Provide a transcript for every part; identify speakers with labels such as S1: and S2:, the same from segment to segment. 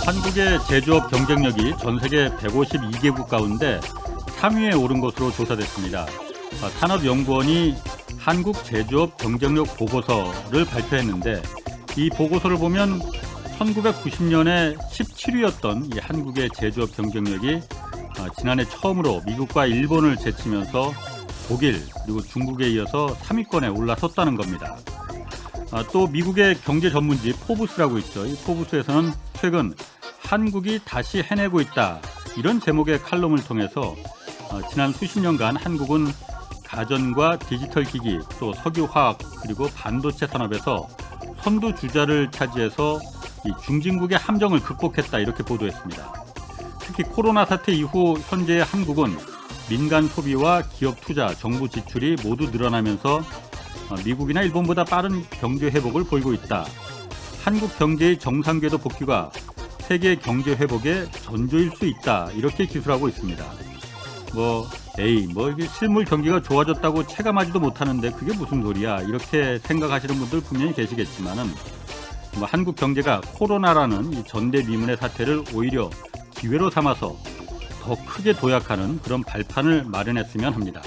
S1: 한국의 제조업 경쟁력이 전 세계 152개국 가운데 3위에 오른 것으로 조사됐습니다. 산업연구원이 한국 제조업 경쟁력 보고서를 발표했는데 이 보고서를 보면 1990년에 17위였던 이 한국의 제조업 경쟁력이 지난해 처음으로 미국과 일본을 제치면서 독일 그리고 중국에 이어서 3위권에 올라섰다는 겁니다. 또 미국의 경제 전문지 포브스라고 있죠. 이 포브스에서는 최근 한국이 다시 해내고 있다 이런 제목의 칼럼을 통해서 지난 수십 년간 한국은 가전과 디지털 기기 또 석유화학 그리고 반도체 산업에서 선두주자를 차지해서 이 중진국의 함정을 극복했다 이렇게 보도했습니다. 특히 코로나 사태 이후 현재의 한국은 민간 소비와 기업 투자, 정부 지출이 모두 늘어나면서 미국이나 일본보다 빠른 경제 회복을 보이고 있다. 한국 경제의 정상궤도 복귀가 세계 경제 회복의 전조일 수 있다. 이렇게 기술하고 있습니다. 이게 실물 경기가 좋아졌다고 체감하지도 못하는데 그게 무슨 소리야? 이렇게 생각하시는 분들 분명히 계시겠지만은 한국 경제가 코로나라는 이 전대미문의 사태를 오히려 기회로 삼아서 더 크게 도약하는 그런 발판을 마련했으면 합니다.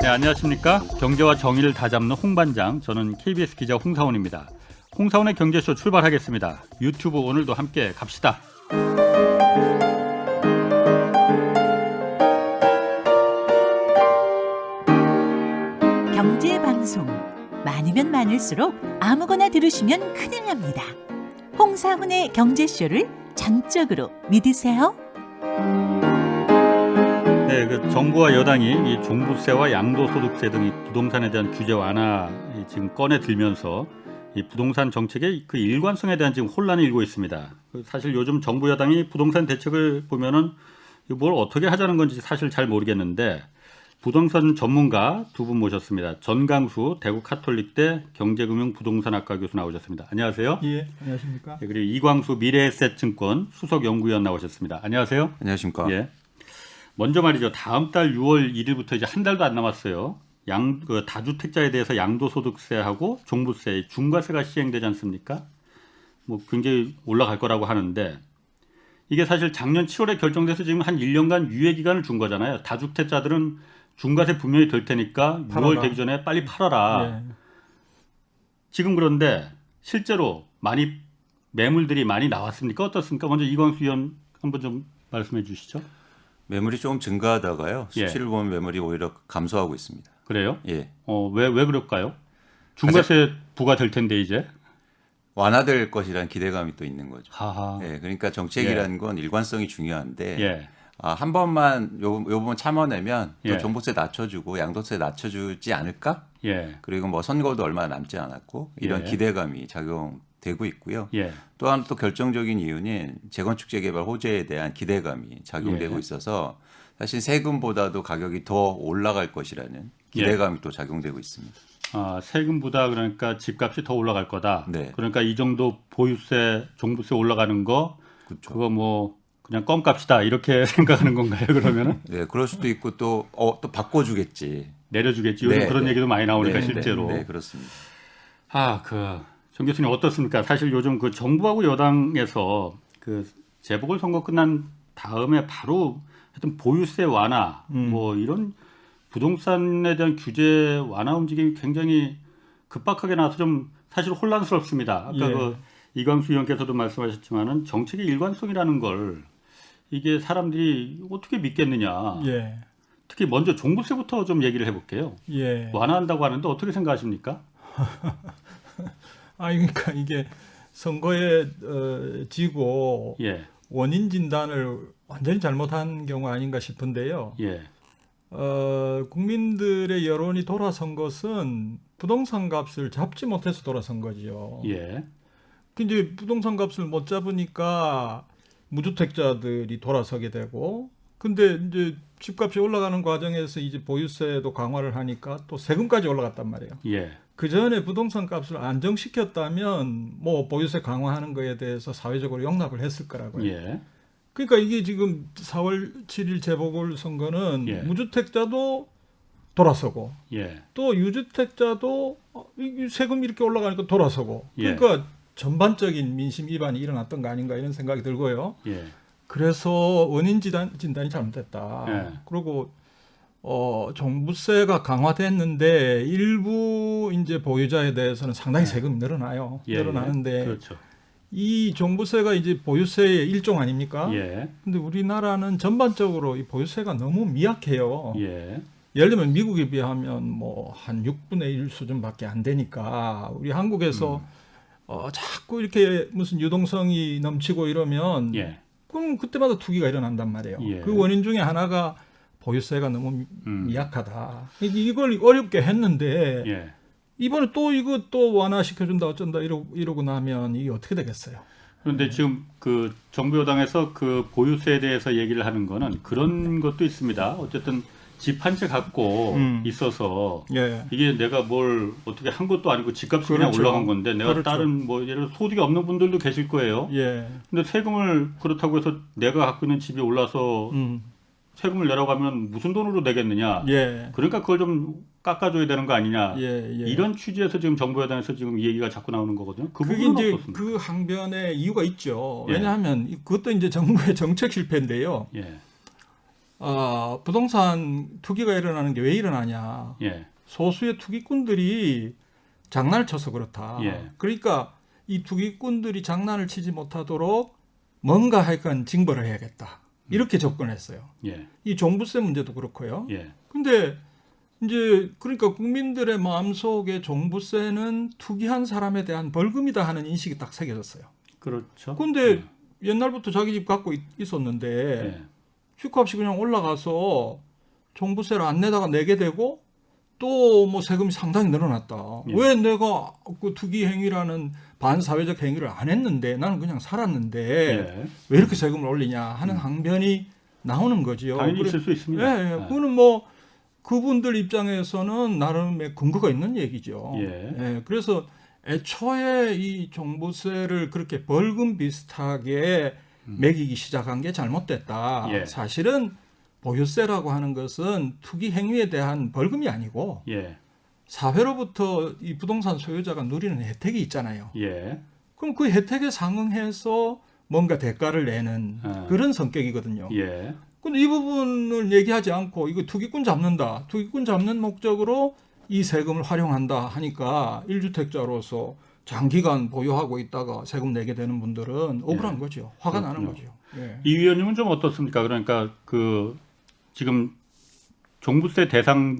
S1: 네, 안녕하십니까? 경제와 정의를 다잡는 홍반장, 저는 KBS 기자 홍사원입니다. 홍사원의 경제쇼 출발하겠습니다. 유튜브 오늘도 함께 갑시다.
S2: 경제 방송 많으면 많을수록 아무거나 들으시면 큰일 납니다. 홍사훈의 경제쇼를 전적으로 믿으세요.
S1: 네, 정부와 여당이 이 종부세와 양도소득세 등 이 부동산에 대한 규제 완화 지금 꺼내 들면서 이 부동산 정책의 그 일관성에 대한 지금 혼란이 일고 있습니다. 사실 요즘 정부 여당이 부동산 대책을 보면은 뭘 어떻게 하자는 건지 사실 잘 모르겠는데 부동산 전문가 두 분 모셨습니다. 전강수 대구 카톨릭대 경제금융부동산학과 교수 나오셨습니다. 안녕하세요.
S3: 예, 안녕하십니까.
S1: 네, 그리고 이광수 미래에셋증권 수석연구위원 나오셨습니다. 안녕하세요.
S4: 안녕하십니까.
S1: 예. 먼저 말이죠. 다음 달 6월 1일부터 이제 한 달도 안 남았어요. 다주택자에 대해서 양도소득세하고 종부세, 중과세가 시행되지 않습니까? 굉장히 올라갈 거라고 하는데 이게 사실 작년 7월에 결정돼서 지금 한 1년간 유예 기간을 준 거잖아요. 다주택자들은 중과세 분명히 될 테니까
S3: 팔아라.
S1: 6월 되기 전에 빨리 팔아라.
S3: 예.
S1: 지금 그런데 실제로 매물들이 많이 나왔습니까? 어떻습니까? 먼저 이광수 위원 한번 좀 말씀해 주시죠.
S4: 매물이 조금 증가하다가요.
S1: 예.
S4: 수치를 보면 매물이 오히려 감소하고 있습니다.
S1: 그래요?
S4: 예.
S1: 왜 그럴까요? 중과세 부과될 텐데 이제.
S4: 완화될 것이라는 기대감이 또 있는 거죠.
S1: 하하.
S4: 예. 그러니까 정책이라는 건 일관성이 중요한데
S1: 예.
S4: 한 번만 요 부분 참아내면 또
S1: 예.
S4: 종부세 낮춰주고 양도세 낮춰주지 않을까?
S1: 예.
S4: 그리고 선거도 얼마 남지 않았고 이런
S1: 예.
S4: 기대감이 작용되고 있고요.
S1: 예.
S4: 또한 또 결정적인 이유는 재건축 재개발 호재에 대한 기대감이 작용되고
S1: 예.
S4: 있어서 사실 세금보다도 가격이 더 올라갈 것이라는 기대감이 또 작용되고 있습니다.
S1: 세금보다 그러니까 집값이 더 올라갈 거다.
S4: 네.
S1: 그러니까 이 정도 보유세, 종부세 올라가는 거
S4: 그렇죠.
S1: 그거 그냥 껌값이다 이렇게 생각하는 건가요? 그러면은
S4: 네, 그럴 수도 있고 또 바꿔주겠지.
S1: 내려주겠지. 요즘
S4: 네,
S1: 그런
S4: 네.
S1: 얘기도 많이 나오니까
S4: 네,
S1: 실제로.
S4: 네, 그렇습니다.
S1: 정 교수님 어떻습니까? 사실 요즘 그 정부하고 여당에서 그 재보궐선거 끝난 다음에 바로 하여튼 보유세 완화 이런 부동산에 대한 규제 완화 움직임이 굉장히 급박하게 나와서 좀 사실 혼란스럽습니다. 아까
S3: 예.
S1: 이광수 의원께서도 말씀하셨지만은 정책의 일관성이라는 걸 이게 사람들이 어떻게 믿겠느냐.
S3: 예.
S1: 특히 먼저 종부세부터 좀 얘기를 해볼게요.
S3: 예.
S1: 완화한다고 하는데 어떻게 생각하십니까?
S3: 그러니까 이게 선거에 지고
S1: 예.
S3: 원인 진단을 완전히 잘못한 경우 아닌가 싶은데요.
S1: 예.
S3: 국민들의 여론이 돌아선 것은 부동산 값을 잡지 못해서 돌아선 거죠.
S1: 예.
S3: 이제 부동산 값을 못 잡으니까 무주택자들이 돌아서게 되고, 근데 이제 집값이 올라가는 과정에서 이제 보유세도 강화를 하니까 또 세금까지 올라갔단 말이에요.
S1: 예.
S3: 그 전에 부동산 값을 안정시켰다면 보유세 강화하는 거에 대해서 사회적으로 용납을 했을 거라고요.
S1: 예.
S3: 그러니까 이게 지금 4월 7일 재보궐선거는
S1: 예.
S3: 무주택자도 돌아서고
S1: 예.
S3: 또 유주택자도 이 세금 이렇게 올라가니까 돌아서고
S1: 예.
S3: 그러니까 전반적인 민심 위반이 일어났던 거 아닌가 이런 생각이 들고요.
S1: 예.
S3: 그래서 원인 진단이 잘못됐다.
S1: 예.
S3: 그리고 종부세가 강화됐는데 일부 이제 보유자에 대해서는 상당히 세금이 늘어나요.
S1: 예.
S3: 늘어나는데
S1: 그렇죠.
S3: 이 종부세가 이제 보유세의 일종 아닙니까?
S1: 예.
S3: 근데 우리나라는 전반적으로 이 보유세가 너무 미약해요.
S1: 예.
S3: 예를 들면 미국에 비하면 뭐 한 6분의 1 수준밖에 안 되니까 우리 한국에서 자꾸 이렇게 무슨 유동성이 넘치고 이러면
S1: 예.
S3: 그럼 그때마다 투기가 일어난단 말이에요.
S1: 예.
S3: 그 원인 중에 하나가 보유세가 너무
S1: 음.
S3: 미약하다. 이걸 어렵게 했는데
S1: 예.
S3: 이번에 또 이거 또 완화시켜준다 어쩐다 이러고 나면 이게 어떻게 되겠어요?
S1: 그런데 지금 그 정부 여당에서 그 보유세에 대해서 얘기를 하는 거는 그런 것도 있습니다. 어쨌든 집 한 채 갖고 있어서
S3: 예.
S1: 이게 내가 뭘 어떻게 한 것도 아니고 집값이 그냥
S3: 그렇죠.
S1: 올라간 건데 내가
S3: 그렇죠.
S1: 다른 뭐 예를 들어 소득이 없는 분들도 계실 거예요.
S3: 예.
S1: 근데 세금을 그렇다고 해서 내가 갖고 있는 집이 올라서
S3: 음.
S1: 세금을 내라고 하면 무슨 돈으로 내겠느냐.
S3: 예.
S1: 그러니까 그걸 좀 깎아줘야 되는 거 아니냐.
S3: 예. 예.
S1: 이런 취지에서 지금 정부 여당에서 지금 이 얘기가 자꾸 나오는 거거든요. 그
S3: 그게
S1: 부분은
S3: 이제
S1: 어떻습니까?
S3: 그 항변의 이유가 있죠.
S1: 예.
S3: 왜냐하면 그것도 이제 정부의 정책 실패인데요.
S1: 예.
S3: 부동산 투기가 일어나는 게 왜 일어나냐.
S1: 예.
S3: 소수의 투기꾼들이 장난을 쳐서 그렇다.
S1: 예.
S3: 그러니까 이 투기꾼들이 장난을 치지 못하도록 뭔가 하여간 징벌을 해야겠다. 이렇게 접근했어요.
S1: 예.
S3: 이 종부세 문제도 그렇고요.
S1: 예.
S3: 근데 이제 그러니까 국민들의 마음속에 종부세는 투기한 사람에 대한 벌금이다 하는 인식이 딱 새겨졌어요.
S1: 그렇죠.
S3: 근데 옛날부터 자기 집 갖고 있었는데
S1: 예.
S3: 집값이 그냥 올라가서 종부세를 안 내다가 내게 되고 또 뭐 세금이 상당히 늘어났다.
S1: 예.
S3: 왜 내가 그 투기 행위라는 반사회적 행위를 안 했는데 나는 그냥 살았는데
S1: 예.
S3: 왜 이렇게 세금을 올리냐 하는 항변이 나오는 거지요.
S1: 당연히
S3: 그래-
S1: 있을 수 있습니다.
S3: 예, 예. 그거는 뭐 그분들 입장에서는 나름의 근거가 있는 얘기죠.
S1: 예.
S3: 그래서 애초에 이 종부세를 그렇게 벌금 비슷하게 매기기 시작한 게 잘못됐다.
S1: 예.
S3: 사실은 보유세라고 하는 것은 투기 행위에 대한 벌금이 아니고
S1: 예.
S3: 사회로부터 이 부동산 소유자가 누리는 혜택이 있잖아요.
S1: 예.
S3: 그럼 그 혜택에 상응해서 뭔가 대가를 내는
S1: 아.
S3: 그런 성격이거든요.
S1: 예.
S3: 근데 이 부분을 얘기하지 않고 이거 투기꾼 잡는다. 투기꾼 잡는 목적으로 이 세금을 활용한다 하니까 1주택자로서 장기간 보유하고 있다가 세금 내게 되는 분들은 억울한 거죠. 화가 나는
S1: 그렇군요.
S3: 거죠. 예.
S1: 이 위원님은 좀 어떻습니까? 그러니까 그 지금 종부세 대상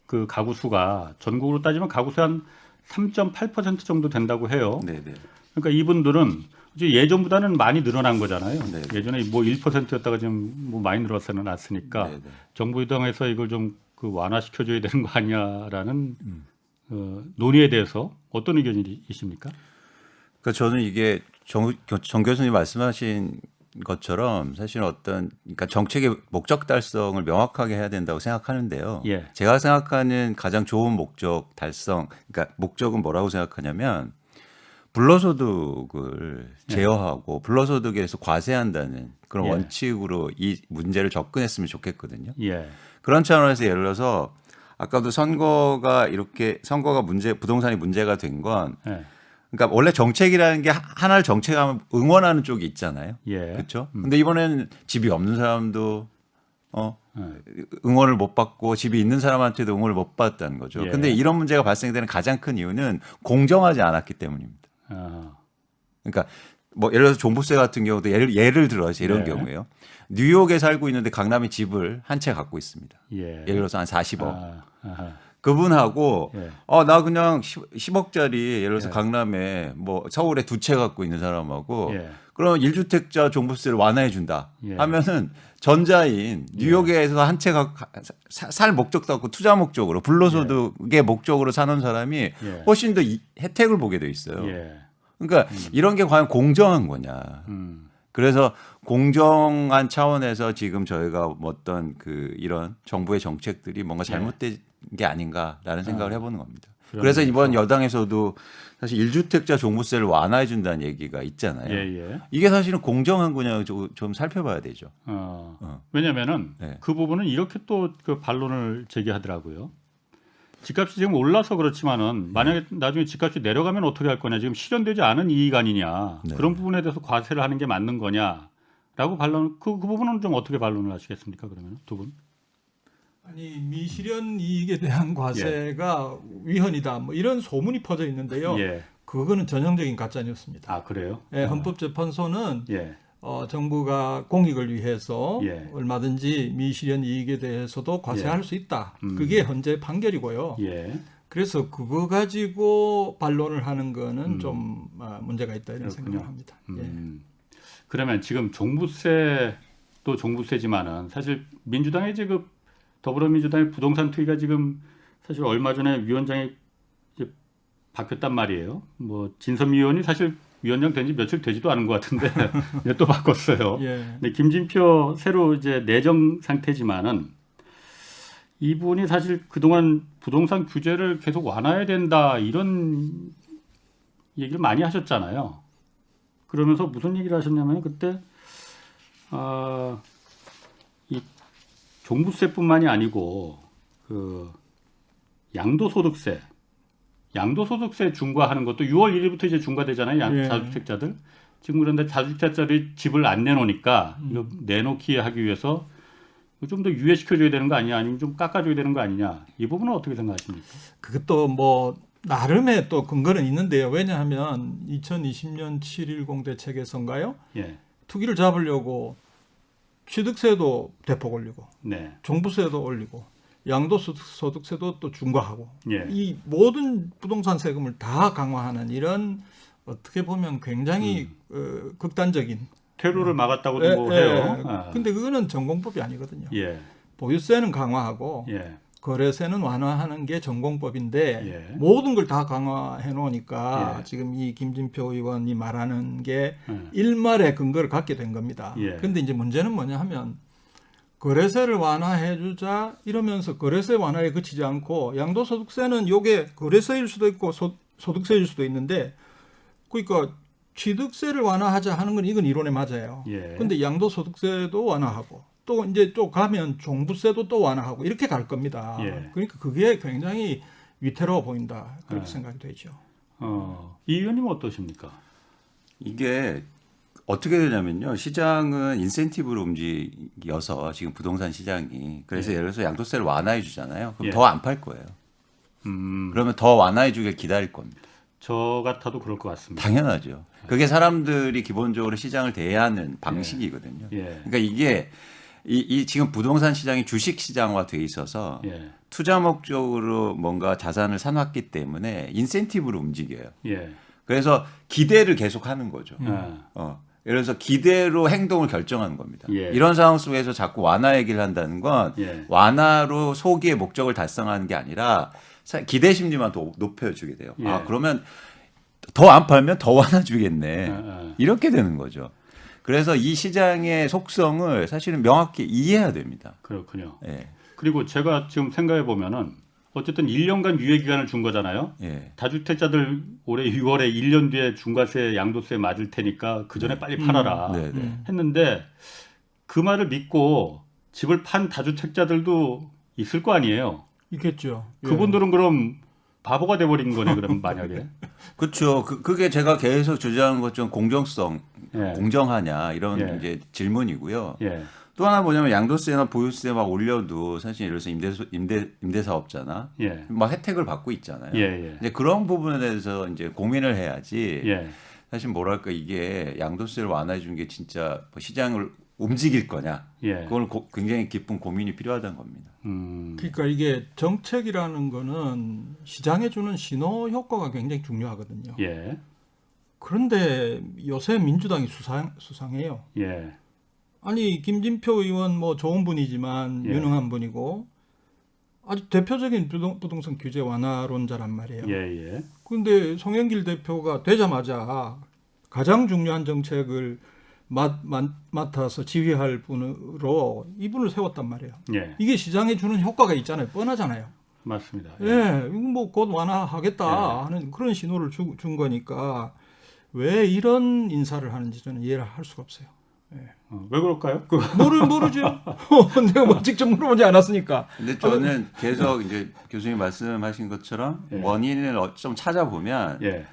S1: 그 가구 수가 전국으로 따지면 가구 수 한 3.8% 정도 된다고 해요.
S4: 네, 네.
S1: 그러니까 이분들은 이제 예전보다는 많이 늘어난 거잖아요.
S4: 네.
S1: 예전에 뭐 1%였다가 지금 뭐 많이 늘어서는 났으니까
S4: 네, 네.
S1: 정부 여당에서 이걸 좀 그 완화시켜줘야 되는 거 아니냐라는 논의에 대해서 어떤 의견이십니까?
S4: 그러니까 저는 이게 정 교수님 말씀하신 것처럼 사실 어떤 그러니까 정책의 목적 달성을 명확하게 해야 된다고 생각하는데요.
S1: 예.
S4: 제가 생각하는 가장 좋은 목적 달성, 그러니까 목적은 뭐라고 생각하냐면 불로소득을 제어하고 불로소득에서 과세한다는 그런
S1: 예.
S4: 원칙으로 이 문제를 접근했으면 좋겠거든요.
S1: 예.
S4: 그런 차원에서 예를 들어서 아까도 선거가 부동산이 문제가 된 건
S1: 예.
S4: 그러니까 원래 정책이라는 게 하나를 정책하면 응원하는 쪽이 있잖아요.
S1: 예.
S4: 그렇죠? 근데 이번에는 집이 없는 사람도 응원을 못 받고 집이 있는 사람한테도 응원을 못 받았다는 거죠.
S1: 예.
S4: 근데 이런 문제가 발생되는 가장 큰 이유는 공정하지 않았기 때문입니다.
S1: 아.
S4: 그러니까 뭐 예를 들어서 종부세 같은 경우도 예를 들어서 이런
S1: 네.
S4: 경우에요. 뉴욕에 살고 있는데 강남에 집을 한 채 갖고 있습니다.
S1: 예.
S4: 예를 들어서 한 40억.
S1: 아, 아하.
S4: 그분하고
S1: 예.
S4: 나 그냥 10억짜리 예를 들어서
S1: 예.
S4: 강남에 뭐 서울에 2채 갖고 있는 사람하고
S1: 예.
S4: 그러면 1주택자 종부세를 완화해 준다
S1: 예.
S4: 하면은 전자인 뉴욕에서 한 채가 살 목적도 없고 투자 목적으로 불로소득의 목적으로 사는 사람이
S1: 예.
S4: 훨씬 더 혜택을 보게 돼 있어요.
S1: 예.
S4: 그러니까 이런 게 과연 공정한 거냐. 그래서 공정한 차원에서 지금 저희가 어떤 이런 정부의 정책들이 뭔가 잘못된 게 아닌가라는 생각을 해보는 겁니다. 그래서 이번 여당에서도 사실 1주택자 종부세를 완화해 준다는 얘기가 있잖아요.
S1: 예.
S4: 이게 사실은 공정한 거냐 좀 살펴봐야 되죠.
S1: 왜냐면은
S4: 네.
S1: 그 부분은 이렇게 또 그 반론을 제기하더라고요. 집값이 지금 올라서 그렇지만은 만약에 나중에 집값이 내려가면 어떻게 할 거냐. 지금 실현되지 않은 이익 아니냐.
S4: 네.
S1: 그런 부분에 대해서 과세를 하는 게 맞는 거냐라고 반론. 그 부분은 좀 어떻게 반론을 하시겠습니까? 그러면 두 분.
S3: 아니 미실현 이익에 대한 과세가 위헌이다. 뭐 이런 소문이 퍼져 있는데요.
S1: 예.
S3: 그거는 전형적인 가짜 뉴스입니다.
S1: 아 그래요?
S3: 예, 헌법재판소는
S1: 예.
S3: 정부가 공익을 위해서
S1: 예.
S3: 얼마든지 미실현 이익에 대해서도 과세할 수 있다.
S1: 음.
S3: 그게 현재 판결이고요.
S1: 예.
S3: 그래서 그거 가지고 반론을 하는 거는 좀 문제가 있다 이런
S1: 그렇군요.
S3: 생각을 합니다.
S1: 그러면 지금 종부세도 종부세지만은 사실 민주당의 지금 더불어민주당의 부동산 투기가 지금 사실 얼마 전에 위원장이 이제 바뀌었단 말이에요. 뭐 진선미 의원이 사실 위원장 된 지 며칠 되지도 않은 것 같은데 이제 또 바꿨어요.
S3: 예.
S1: 근데 김진표 새로 이제 내정 상태지만은 이분이 사실 그동안 부동산 규제를 계속 완화해야 된다 이런 얘기를 많이 하셨잖아요. 그러면서 무슨 얘기를 하셨냐면 그때 이 종부세뿐만이 아니고 그 양도소득세 중과하는 것도 6월 1일부터 이제 중과되잖아요.
S3: 예.
S1: 다주택자들. 지금 그런데 다주택자들이 집을 안 내놓으니까 이거 내놓기 하기 위해서 좀 더 유예시켜줘야 되는 거 아니냐, 아니면 좀 깎아줘야 되는 거 아니냐. 이 부분은 어떻게 생각하십니까?
S3: 그것도 뭐 나름의 또 근거는 있는데요. 왜냐하면 2020년 7.10 대책에서인가요?
S1: 예,
S3: 투기를 잡으려고 취득세도 대폭 올리고
S1: 네,
S3: 종부세도 올리고 양도소득세도 또 중과하고
S1: 예,
S3: 이 모든 부동산 세금을 다 강화하는 이런 어떻게 보면 굉장히 극단적인
S1: 퇴로를 막았다고도 뭐 해요. 아.
S3: 근데 그거는 전공법이 아니거든요.
S1: 예,
S3: 보유세는 강화하고
S1: 예,
S3: 거래세는 완화하는 게 전공법인데
S1: 예.
S3: 모든 걸 다 강화해 놓으니까
S1: 예.
S3: 지금 이 김진표 의원이 말하는 게
S1: 예.
S3: 일말의 근거를 갖게 된 겁니다.
S1: 예.
S3: 근데 이제 문제는 뭐냐 하면 거래세를 완화해 주자 이러면서 거래세 완화에 그치지 않고 양도소득세는 요게 거래세일 수도 있고 소득세일 수도 있는데 그러니까 취득세를 완화하자 하는 건 이건 이론에 맞아요.
S1: 예.
S3: 근데 양도소득세도 완화하고 또 이제 또 가면 종부세도 또 완화하고 이렇게 갈 겁니다.
S1: 예.
S3: 그러니까 그게 굉장히 위태로워 보인다 그렇게
S1: 예.
S3: 생각이 되죠.
S1: 이 의원님은 어떠십니까?
S4: 이게 어떻게 되냐면요. 시장은 인센티브로 움직여서 지금 부동산 시장이 그래서 예를 들어서 양도세를 완화해 주잖아요. 그럼
S1: 예.
S4: 더 안 팔 거예요. 그러면 더 완화해 주길 기다릴 겁니다.
S1: 저 같아도 그럴 것 같습니다.
S4: 당연하죠. 그게 사람들이 기본적으로 시장을 대하는 방식이거든요.
S1: 예.
S4: 그러니까 이게 이 지금 부동산 시장이 주식 시장화 돼 있어서
S1: 예.
S4: 투자 목적으로 뭔가 자산을 사놨기 때문에 인센티브로 움직여요.
S1: 예.
S4: 그래서 기대를 계속 하는 거죠. 예를 들어서 기대로 행동을 결정하는 겁니다.
S1: 예.
S4: 이런 상황 속에서 자꾸 완화 얘기를 한다는 건
S1: 예.
S4: 완화로 소기의 목적을 달성하는 게 아니라 기대 심리만 더 높여주게 돼요.
S1: 예.
S4: 아 그러면 더 안 팔면 더 완화 주겠네. 이렇게 되는 거죠. 그래서 이 시장의 속성을 사실은 명확히 이해해야 됩니다.
S1: 그렇군요.
S4: 예.
S1: 그리고 제가 지금 생각해 보면은 어쨌든 1년간 유예 기간을 준 거잖아요.
S4: 예.
S1: 다주택자들 올해 6월에 1년 뒤에 중과세, 양도세 맞을 테니까 그 전에 빨리 팔아라
S4: 네, 네.
S1: 했는데 그 말을 믿고 집을 판 다주택자들도 있을 거 아니에요.
S3: 있겠죠. 예.
S1: 그분들은 그럼 바보가 돼버린 거네. 그럼 만약에
S4: 그렇죠. 그게 제가 계속 주장하는 것처럼 공정성,
S1: 예.
S4: 공정하냐 이런
S1: 예.
S4: 이제 질문이고요.
S1: 예.
S4: 또 하나 뭐냐면 양도세나 보유세 막 올려도 사실 예를 들어서 임대사업자나
S1: 예.
S4: 막 혜택을 받고 있잖아요.
S1: 예, 예.
S4: 이제 그런 부분에 대해서 이제 고민을 해야지.
S1: 예.
S4: 사실 뭐랄까 이게 양도세를 완화해 주는 게 진짜 뭐 시장을 움직일 거냐.
S1: 예.
S4: 그걸 굉장히 깊은 고민이 필요하다는 겁니다.
S3: 그러니까 이게 정책이라는 거는 시장에 주는 신호 효과가 굉장히 중요하거든요.
S1: 예.
S3: 그런데 요새 민주당이 수상해요.
S1: 예.
S3: 아니 김진표 의원 뭐 좋은 분이지만
S1: 예.
S3: 유능한 분이고 아주 대표적인 부동산 규제 완화론자란 말이에요.
S1: 예. 예.
S3: 그런데 송영길 대표가 되자마자 가장 중요한 정책을 맡아서 지휘할 분으로 이분을 세웠단 말이에요.
S1: 예.
S3: 이게 시장에 주는 효과가 있잖아요. 뻔하잖아요.
S1: 맞습니다.
S3: 예, 이거 뭐 곧 완화하겠다 하는 그런 신호를 준 거니까 왜 이런 인사를 하는지 저는 이해를 할 수가 없어요.
S1: 왜 그럴까요?
S3: 모르죠. 내가 뭐 직접 물어보지 않았으니까.
S4: 근데 저는 계속 이제 교수님 말씀하신 것처럼
S1: 예.
S4: 원인을 좀 찾아보면
S1: 예.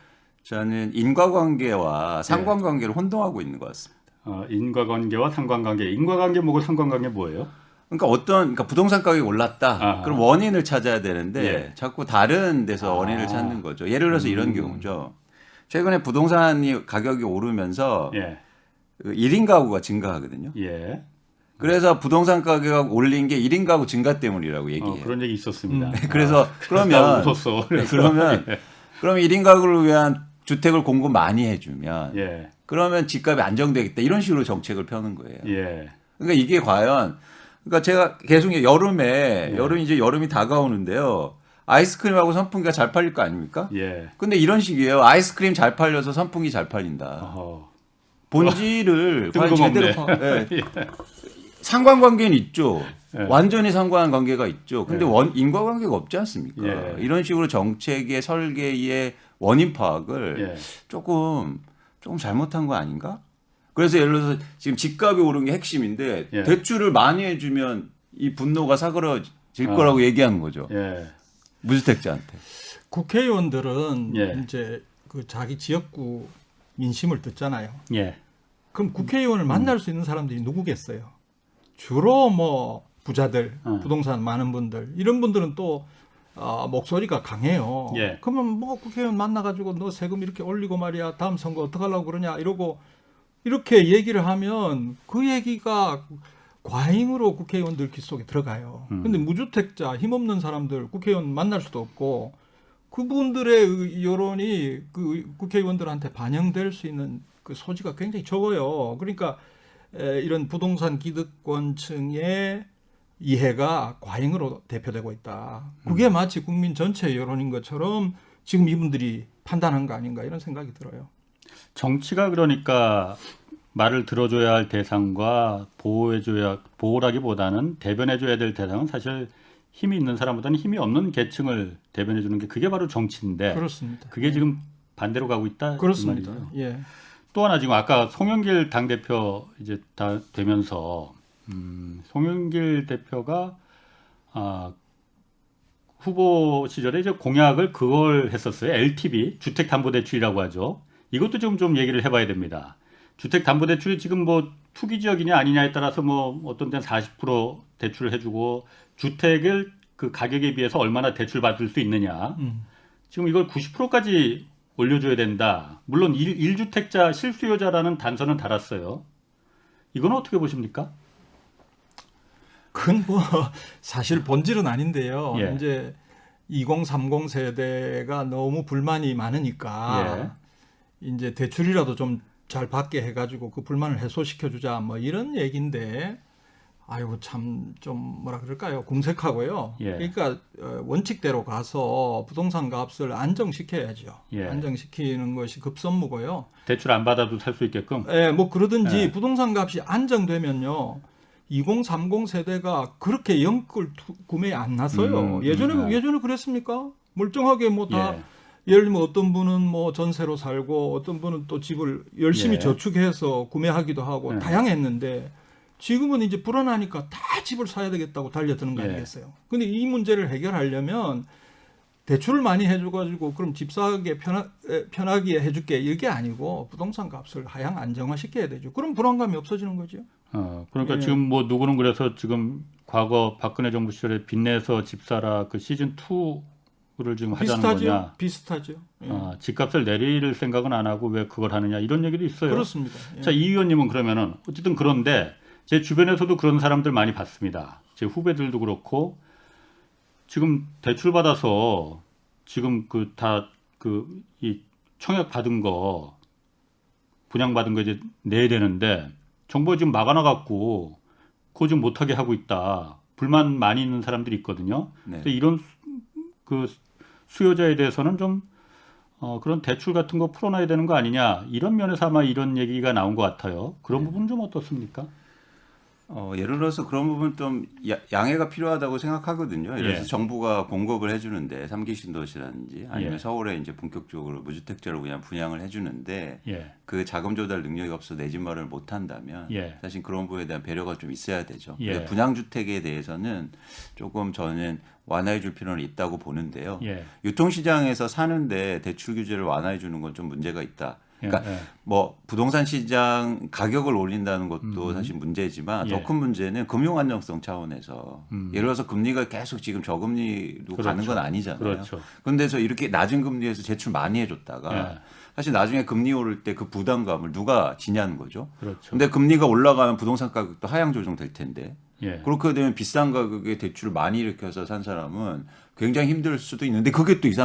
S4: 저는 인과관계와 상관관계를 혼동하고 있는 것 같습니다.
S1: 인과관계와 상관관계. 인과관계 뭐고 상관관계 뭐예요?
S4: 그러니까 부동산 가격이 올랐다.
S1: 아하.
S4: 그럼 원인을 찾아야 되는데
S1: 예.
S4: 자꾸 다른 데서 원인을 찾는 거죠. 예를 들어서 이런 경우죠. 최근에 부동산이 가격이 오르면서
S1: 예.
S4: 그 1인 가구가 증가하거든요.
S1: 예.
S4: 그래서 부동산 가격 올린 게 1인 가구 증가 때문이라고 얘기해요.
S1: 그런 얘기 있었습니다.
S4: 그래서
S1: 나
S4: 그러면
S1: 웃었어.
S4: 그러면 1인 가구를 위한 주택을 공급 많이 해주면
S1: 예.
S4: 그러면 집값이 안정되겠다 이런 식으로 정책을 펴는 거예요.
S1: 예.
S4: 그러니까 이게 과연 그러니까 제가 계속 여름이 다가오는데요. 아이스크림하고 선풍기가 잘 팔릴 거 아닙니까?
S1: 예.
S4: 근데 이런 식이에요. 아이스크림 잘 팔려서 선풍기 잘 팔린다.
S1: 어허.
S4: 본질을 과연
S1: 뜬금없네.
S4: 제대로 상관관계는 있죠.
S1: 예.
S4: 완전히 상관관계가 있죠. 근데
S1: 예.
S4: 인과관계가 없지 않습니까?
S1: 예.
S4: 이런 식으로 정책의 설계의 원인 파악을
S1: 예.
S4: 조금 잘못한 거 아닌가? 그래서 예를 들어서 지금 집값이 오른 게 핵심인데
S1: 예.
S4: 대출을 많이 해주면 이 분노가 사그러질 거라고 얘기하는 거죠.
S1: 예.
S4: 무주택자한테.
S3: 국회의원들은
S1: 예.
S3: 이제 그 자기 지역구 민심을 듣잖아요.
S1: 예.
S3: 그럼 국회의원을 만날 수 있는 사람들이 누구겠어요? 주로 뭐 부자들, 부동산 많은 분들 이런 분들은 또 목소리가 강해요.
S1: 예.
S3: 그러면 뭐 국회의원 만나가지고 너 세금 이렇게 올리고 말이야 다음 선거 어떡하려고 그러냐 이러고 이렇게 얘기를 하면 그 얘기가 과잉으로 국회의원들 귀 속에 들어가요. 근데 무주택자 힘없는 사람들 국회의원 만날 수도 없고 그분들의 여론이 그 국회의원들한테 반영될 수 있는 그 소지가 굉장히 적어요. 그러니까 이런 부동산 기득권층의 이해가 과잉으로 대표되고 있다. 그게 마치 국민 전체 여론인 것처럼 지금 이분들이 판단한 거 아닌가 이런 생각이 들어요.
S1: 정치가 그러니까 말을 들어줘야 할 대상과 보호라기보다는 대변해줘야 될 대상은 사실 힘이 있는 사람보다는 힘이 없는 계층을 대변해주는 게 그게 바로 정치인데
S3: 그렇습니다.
S1: 그게 지금 반대로 가고 있다.
S3: 그렇습니다.
S1: 이 말이죠.
S3: 예.
S1: 또 하나 지금 아까 송영길 당대표 이제 다 되면서 송영길 대표가 후보 시절에 이제 공약을 그걸 했었어요. LTV 주택담보대출이라고 하죠. 이것도 지금 좀 얘기를 해봐야 됩니다. 주택담보대출이 지금 뭐 투기 지역이냐 아니냐에 따라서 뭐 어떤 데는 40% 대출을 해주고 주택을 그 가격에 비해서 얼마나 대출 받을 수 있느냐. 지금 이걸 90%까지 올려줘야 된다. 물론 1주택자 실수요자라는 단서는 달았어요. 이건 어떻게 보십니까?
S3: 그건 뭐 사실 본질은 아닌데요.
S1: 예.
S3: 이제 2030 세대가 너무 불만이 많으니까 이제 대출이라도 좀 잘 받게 해가지고 그 불만을 해소시켜 주자 뭐 이런 얘기인데 아이고 참 좀 뭐라 그럴까요? 궁색하고요.
S1: 예.
S3: 그러니까 원칙대로 가서 부동산 값을 안정시켜야죠.
S1: 예.
S3: 안정시키는 것이 급선무고요.
S1: 대출 안 받아도 살 수 있게끔.
S3: 예, 뭐 그러든지
S1: 예.
S3: 부동산 값이 안정되면요. 2030 세대가 그렇게 영끌 구매 안 나서요. 예전에 그랬습니까? 멀쩡하게 뭐 다
S1: 예.
S3: 예를 들면 어떤 분은 뭐 전세로 살고 어떤 분은 또 집을 열심히
S1: 예.
S3: 저축해서 구매하기도 하고
S1: 예.
S3: 다양했는데 지금은 이제 불안하니까 다 집을 사야 되겠다고 달려드는 거
S1: 예.
S3: 아니겠어요? 근데 이 문제를 해결하려면 대출을 많이 해줘가지고 그럼 집 사기 편하게 해줄게 이게 아니고 부동산 값을 하향 안정화시켜야 되죠. 그럼 불안감이 없어지는 거죠.
S1: 그러니까
S3: 예.
S1: 지금 뭐 누구는 그래서 지금 과거 박근혜 정부 시절에 빚내서 집 사라 그 시즌 2를 지금 하자는 거냐.
S3: 비슷하죠. 예.
S1: 집값을 내릴 생각은 안 하고 왜 그걸 하느냐 이런 얘기도 있어요.
S3: 그렇습니다. 예.
S1: 자, 이 의원님은 그러면은 어쨌든 그런데 제 주변에서도 그런 사람들 많이 봤습니다. 제 후배들도 그렇고 지금 대출 받아서 지금 이 청약 받은 거 분양 받은 거 이제 내야 되는데 정부가 지금 막아놔 갖고 그거 지금 못하게 하고 있다. 불만 많이 있는 사람들이 있거든요.
S4: 네.
S1: 근데 이런 그 수요자에 대해서는 좀 그런 대출 같은 거 풀어놔야 되는 거 아니냐 이런 면에서 아마 이런 얘기가 나온 것 같아요. 그런 부분 좀 어떻습니까?
S4: 예를 들어서 그런 부분 좀 양해가 필요하다고 생각하거든요. 예를 들어서
S1: 예.
S4: 정부가 공급을 해주는데 3기 신도시라든지 아니면
S1: 예.
S4: 서울에 이제 본격적으로 무주택자를 그냥 분양을 해주는데
S1: 예.
S4: 그 자금 조달 능력이 없어 내 집 마련을 못 한다면
S1: 예.
S4: 사실 그런 부분에 대한 배려가 좀 있어야 되죠.
S1: 예.
S4: 분양주택에 대해서는 조금 저는 완화해 줄 필요는 있다고 보는데요.
S1: 예.
S4: 유통시장에서 사는데 대출 규제를 완화해 주는 건 좀 문제가 있다. 그러니까
S1: 예.
S4: 뭐 부동산 시장 가격을 올린다는 것도 사실 문제지만
S1: 예.
S4: 더 큰 문제는 금융 안정성 차원에서 예를 들어서 금리가 계속 지금 저금리로
S1: 그렇죠.
S4: 가는 건 아니잖아요.
S1: 그렇죠.
S4: 그런데서 이렇게 낮은 금리에서 제출 많이 해줬다가
S1: 예.
S4: 사실 나중에 금리 오를 때 그 부담감을 누가 지냐는 거죠.
S1: 그렇죠.
S4: 근데 금리가 올라가면 부동산 가격도 하향 조정될 텐데
S1: 예.
S4: 그렇게 되면 비싼 가격에 대출을 많이 일으켜서 산 사람은 굉장히 힘들 수도 있는데 그게 또 20,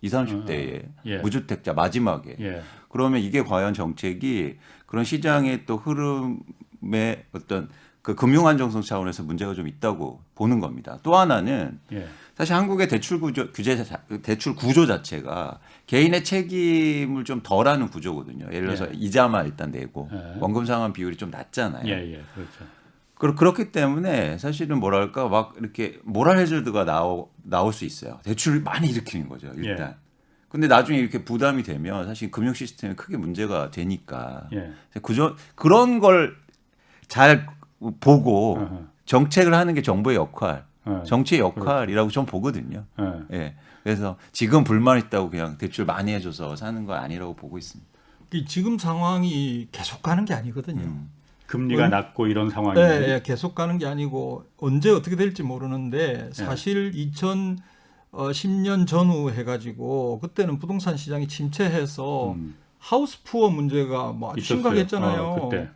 S4: 30대에
S1: 예.
S4: 무주택자 마지막에
S1: 예.
S4: 그러면 이게 과연 정책이 그런 시장의 또 흐름의 어떤 그 금융 안정성 차원에서 문제가 좀 있다고 보는 겁니다. 또 하나는
S1: 예.
S4: 사실 한국의 대출 대출 구조 자체가 개인의 책임을 좀 덜하는 구조거든요. 예를 들어서
S1: 예.
S4: 이자만 일단 내고
S1: 예.
S4: 원금 상환 비율이 좀 낮잖아요.
S1: 예. 예. 그렇죠.
S4: 그렇기 때문에 사실은 뭐랄까 막 이렇게 모랄 해저드가 나올 수 있어요. 대출을 많이 일으키는 거죠. 일단.
S1: 예.
S4: 근데 나중에 이렇게 부담이 되면 사실 금융 시스템에 크게 문제가 되니까
S1: 예.
S4: 그런 걸 잘 보고
S1: 어허.
S4: 정책을 하는 게 정부의 역할,
S1: 예.
S4: 정치의 역할이라고 좀 보거든요.
S1: 예.
S4: 예. 그래서 지금 불만 있다고 그냥 대출 많이 해줘서 사는 건 아니라고 보고 있습니다.
S3: 이 지금 상황이 계속 가는 게 아니거든요.
S1: 금리가 낮고 이런 상황이.
S3: 네, 계속 가는 게 아니고 언제 어떻게 될지 모르는데 사실 2010년 전후 해가지고 그때는 부동산 시장이 침체해서 하우스 푸어 문제가 뭐 아주
S1: 있었어요.
S3: 심각했잖아요.
S1: 그때.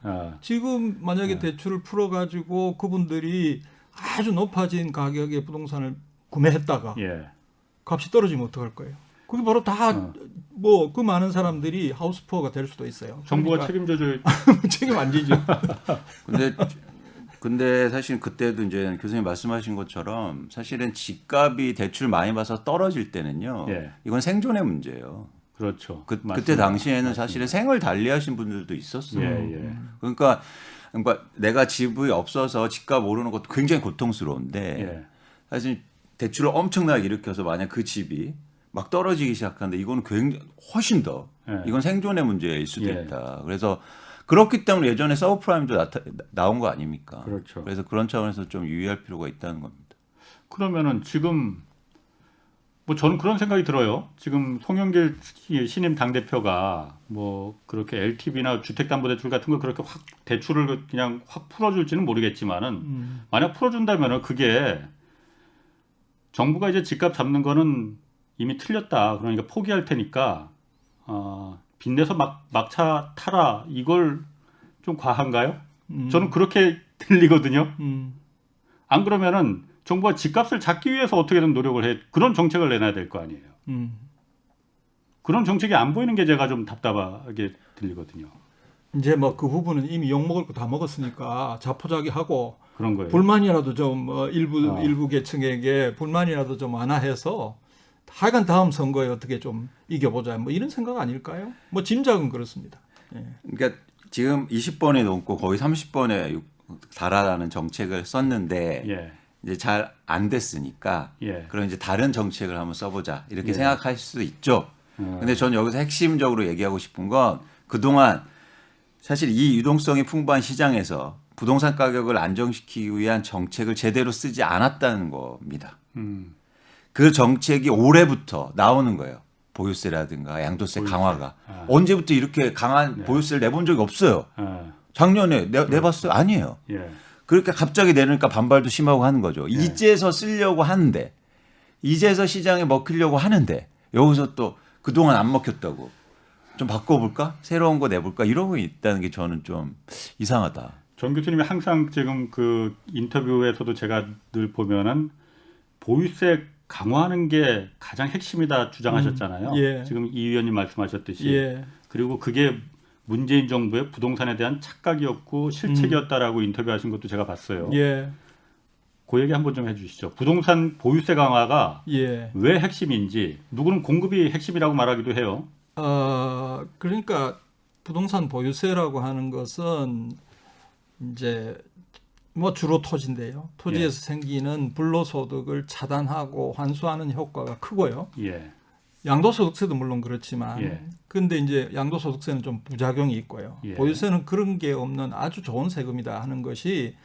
S3: 지금 만약에 대출을 풀어가지고 그분들이 아주 높아진 가격의 부동산을 구매했다가
S1: 예.
S3: 값이 떨어지면 어떡할 거예요? 그게 바로 다 뭐 그 많은 사람들이 하우스 푸어가 될 수도 있어요.
S1: 정부가
S3: 그러니까
S1: 책임져줄.
S3: 책임 안 지죠.
S4: 근데 사실 그때도 이제 교수님 말씀하신 것처럼 사실은 집값이 대출 많이 받아서 떨어질 때는요.
S1: 예.
S4: 이건 생존의 문제예요.
S1: 그렇죠.
S4: 그때 당시에는 사실은 생을 달리하신 분들도 있었어요.
S1: 예, 예.
S4: 그러니까 내가 집이 없어서 집값 오르는 것도 굉장히 고통스러운데
S1: 예.
S4: 사실 대출을 엄청나게 일으켜서 만약 그 집이 막 떨어지기 시작하는데 이거는 굉장히 훨씬 더
S1: 예.
S4: 이건 생존의 문제일 수도
S1: 예.
S4: 있다. 그래서 그렇기 때문에 예전에 서브프라임도 나온 거 아닙니까?
S1: 그렇죠.
S4: 그래서 그런 차원에서 좀 유의할 필요가 있다는 겁니다.
S1: 그러면은 지금 뭐 저는 그런 생각이 들어요. 지금 송영길 신임 당 대표가 뭐 그렇게 LTV나 주택담보대출 같은 거 그렇게 확 대출을 그냥 확 풀어줄지는 모르겠지만은 만약 풀어준다면은 그게 정부가 이제 집값 잡는 거는 이미 틀렸다. 그러니까 포기할 테니까 빚내서 막차 타라. 이걸 좀 과한가요? 저는 그렇게 들리거든요. 안 그러면은 정부가 집값을 잡기 위해서 어떻게든 노력을 해 그런 정책을 내놔야 될 거 아니에요. 그런 정책이 안 보이는 게 제가 좀 답답하게 들리거든요.
S3: 이제 뭐 그 부분은 이미 욕 먹을 거 다 먹었으니까 자포자기하고
S1: 그런 거예요.
S3: 불만이라도 좀 일부 계층에게 불만이라도 좀 완화해서 하여간 다음 선거에 어떻게 좀 이겨보자 뭐 이런 생각 아닐까요? 뭐 짐작은 그렇습니다. 예.
S4: 그러니까 지금 20번이 넘고 거의 30번에 달하라는 정책을 썼는데
S1: 예.
S4: 이제 잘 안 됐으니까
S1: 예.
S4: 그럼 이제 다른 정책을 한번 써보자 이렇게
S1: 예.
S4: 생각할 수도 있죠. 근데 저는 여기서 핵심적으로 얘기하고 싶은 건 그동안 사실 이 유동성이 풍부한 시장에서 부동산 가격을 안정시키기 위한 정책을 제대로 쓰지 않았다는 겁니다. 그 정책이 올해부터 나오는 거예요. 보유세라든가 양도세 강화가. 언제부터 이렇게 강한 보유세를 내본 적이 없어요. 작년에 내봤어요? 아니에요.
S1: 예.
S4: 그러니까 갑자기 내놓으니까 반발도 심하고 하는 거죠. 이제서 쓰려고 하는데 이제서 시장에 먹히려고 하는데 여기서 또 그동안 안 먹혔다고 좀 바꿔볼까? 새로운 거 내볼까? 이러고 있다는 게 저는 좀 이상하다.
S1: 정 교수님이 항상 지금 그 인터뷰에서도 제가 늘 보면은 보유세 강화하는 게 가장 핵심이다 주장하셨잖아요.
S3: 예.
S1: 지금 이 의원님 말씀하셨듯이.
S3: 예.
S1: 그리고 그게 문재인 정부의 부동산에 대한 착각이었고 실책이었다라고 인터뷰하신 것도 제가 봤어요.
S3: 예.
S1: 그 얘기 한번 좀 해주시죠. 부동산 보유세 강화가
S3: 예.
S1: 왜 핵심인지 누구는 공급이 핵심이라고 말하기도 해요.
S3: 그러니까 부동산 보유세라고 하는 것은 이제 뭐 주로 토지인데요. 토지에서 생기는 불로소득을 차단하고 환수하는 효과가 크고요.
S1: 예.
S3: 양도소득세도 물론 그렇지만
S1: 예.
S3: 근데 이제 양도소득세는 좀 부작용이 있고요.
S1: 예.
S3: 보유세는 그런 게 없는 아주 좋은 세금이다 하는 것이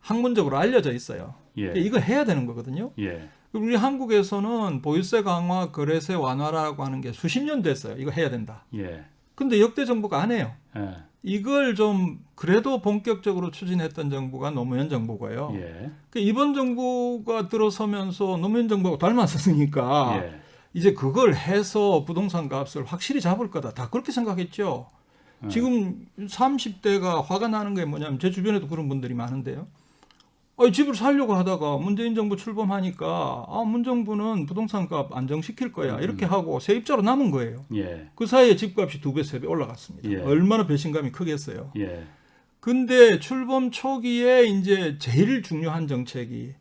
S3: 학문적으로 알려져 있어요.
S1: 예.
S3: 이거 해야 되는 거거든요.
S1: 예.
S3: 우리 한국에서는 보유세 강화, 거래세 완화라고 하는 게 수십 년 됐어요. 이거 해야 된다.
S1: 예.
S3: 근데 역대 정부가 안 해요.
S1: 예.
S3: 이걸 좀 그래도 본격적으로 추진했던 정부가 노무현 정부고요.
S1: 예.
S3: 이번 정부가 들어서면서 노무현 정부하고 닮았으니까
S1: 예.
S3: 이제 그걸 해서 부동산 값을 확실히 잡을 거다. 다 그렇게 생각했죠. 지금 30대가 화가 나는 게 뭐냐면 제 주변에도 그런 분들이 많은데요. 집을 살려고 하다가 문재인 정부 출범하니까 문 정부는 부동산 값 안정시킬 거야. 이렇게 하고 세입자로 남은 거예요.
S1: 예.
S3: 그 사이에 집값이 2배, 3배 올라갔습니다.
S1: 예.
S3: 얼마나 배신감이 크겠어요.
S1: 예.
S3: 근데 출범 초기에 이제 제일 중요한 정책이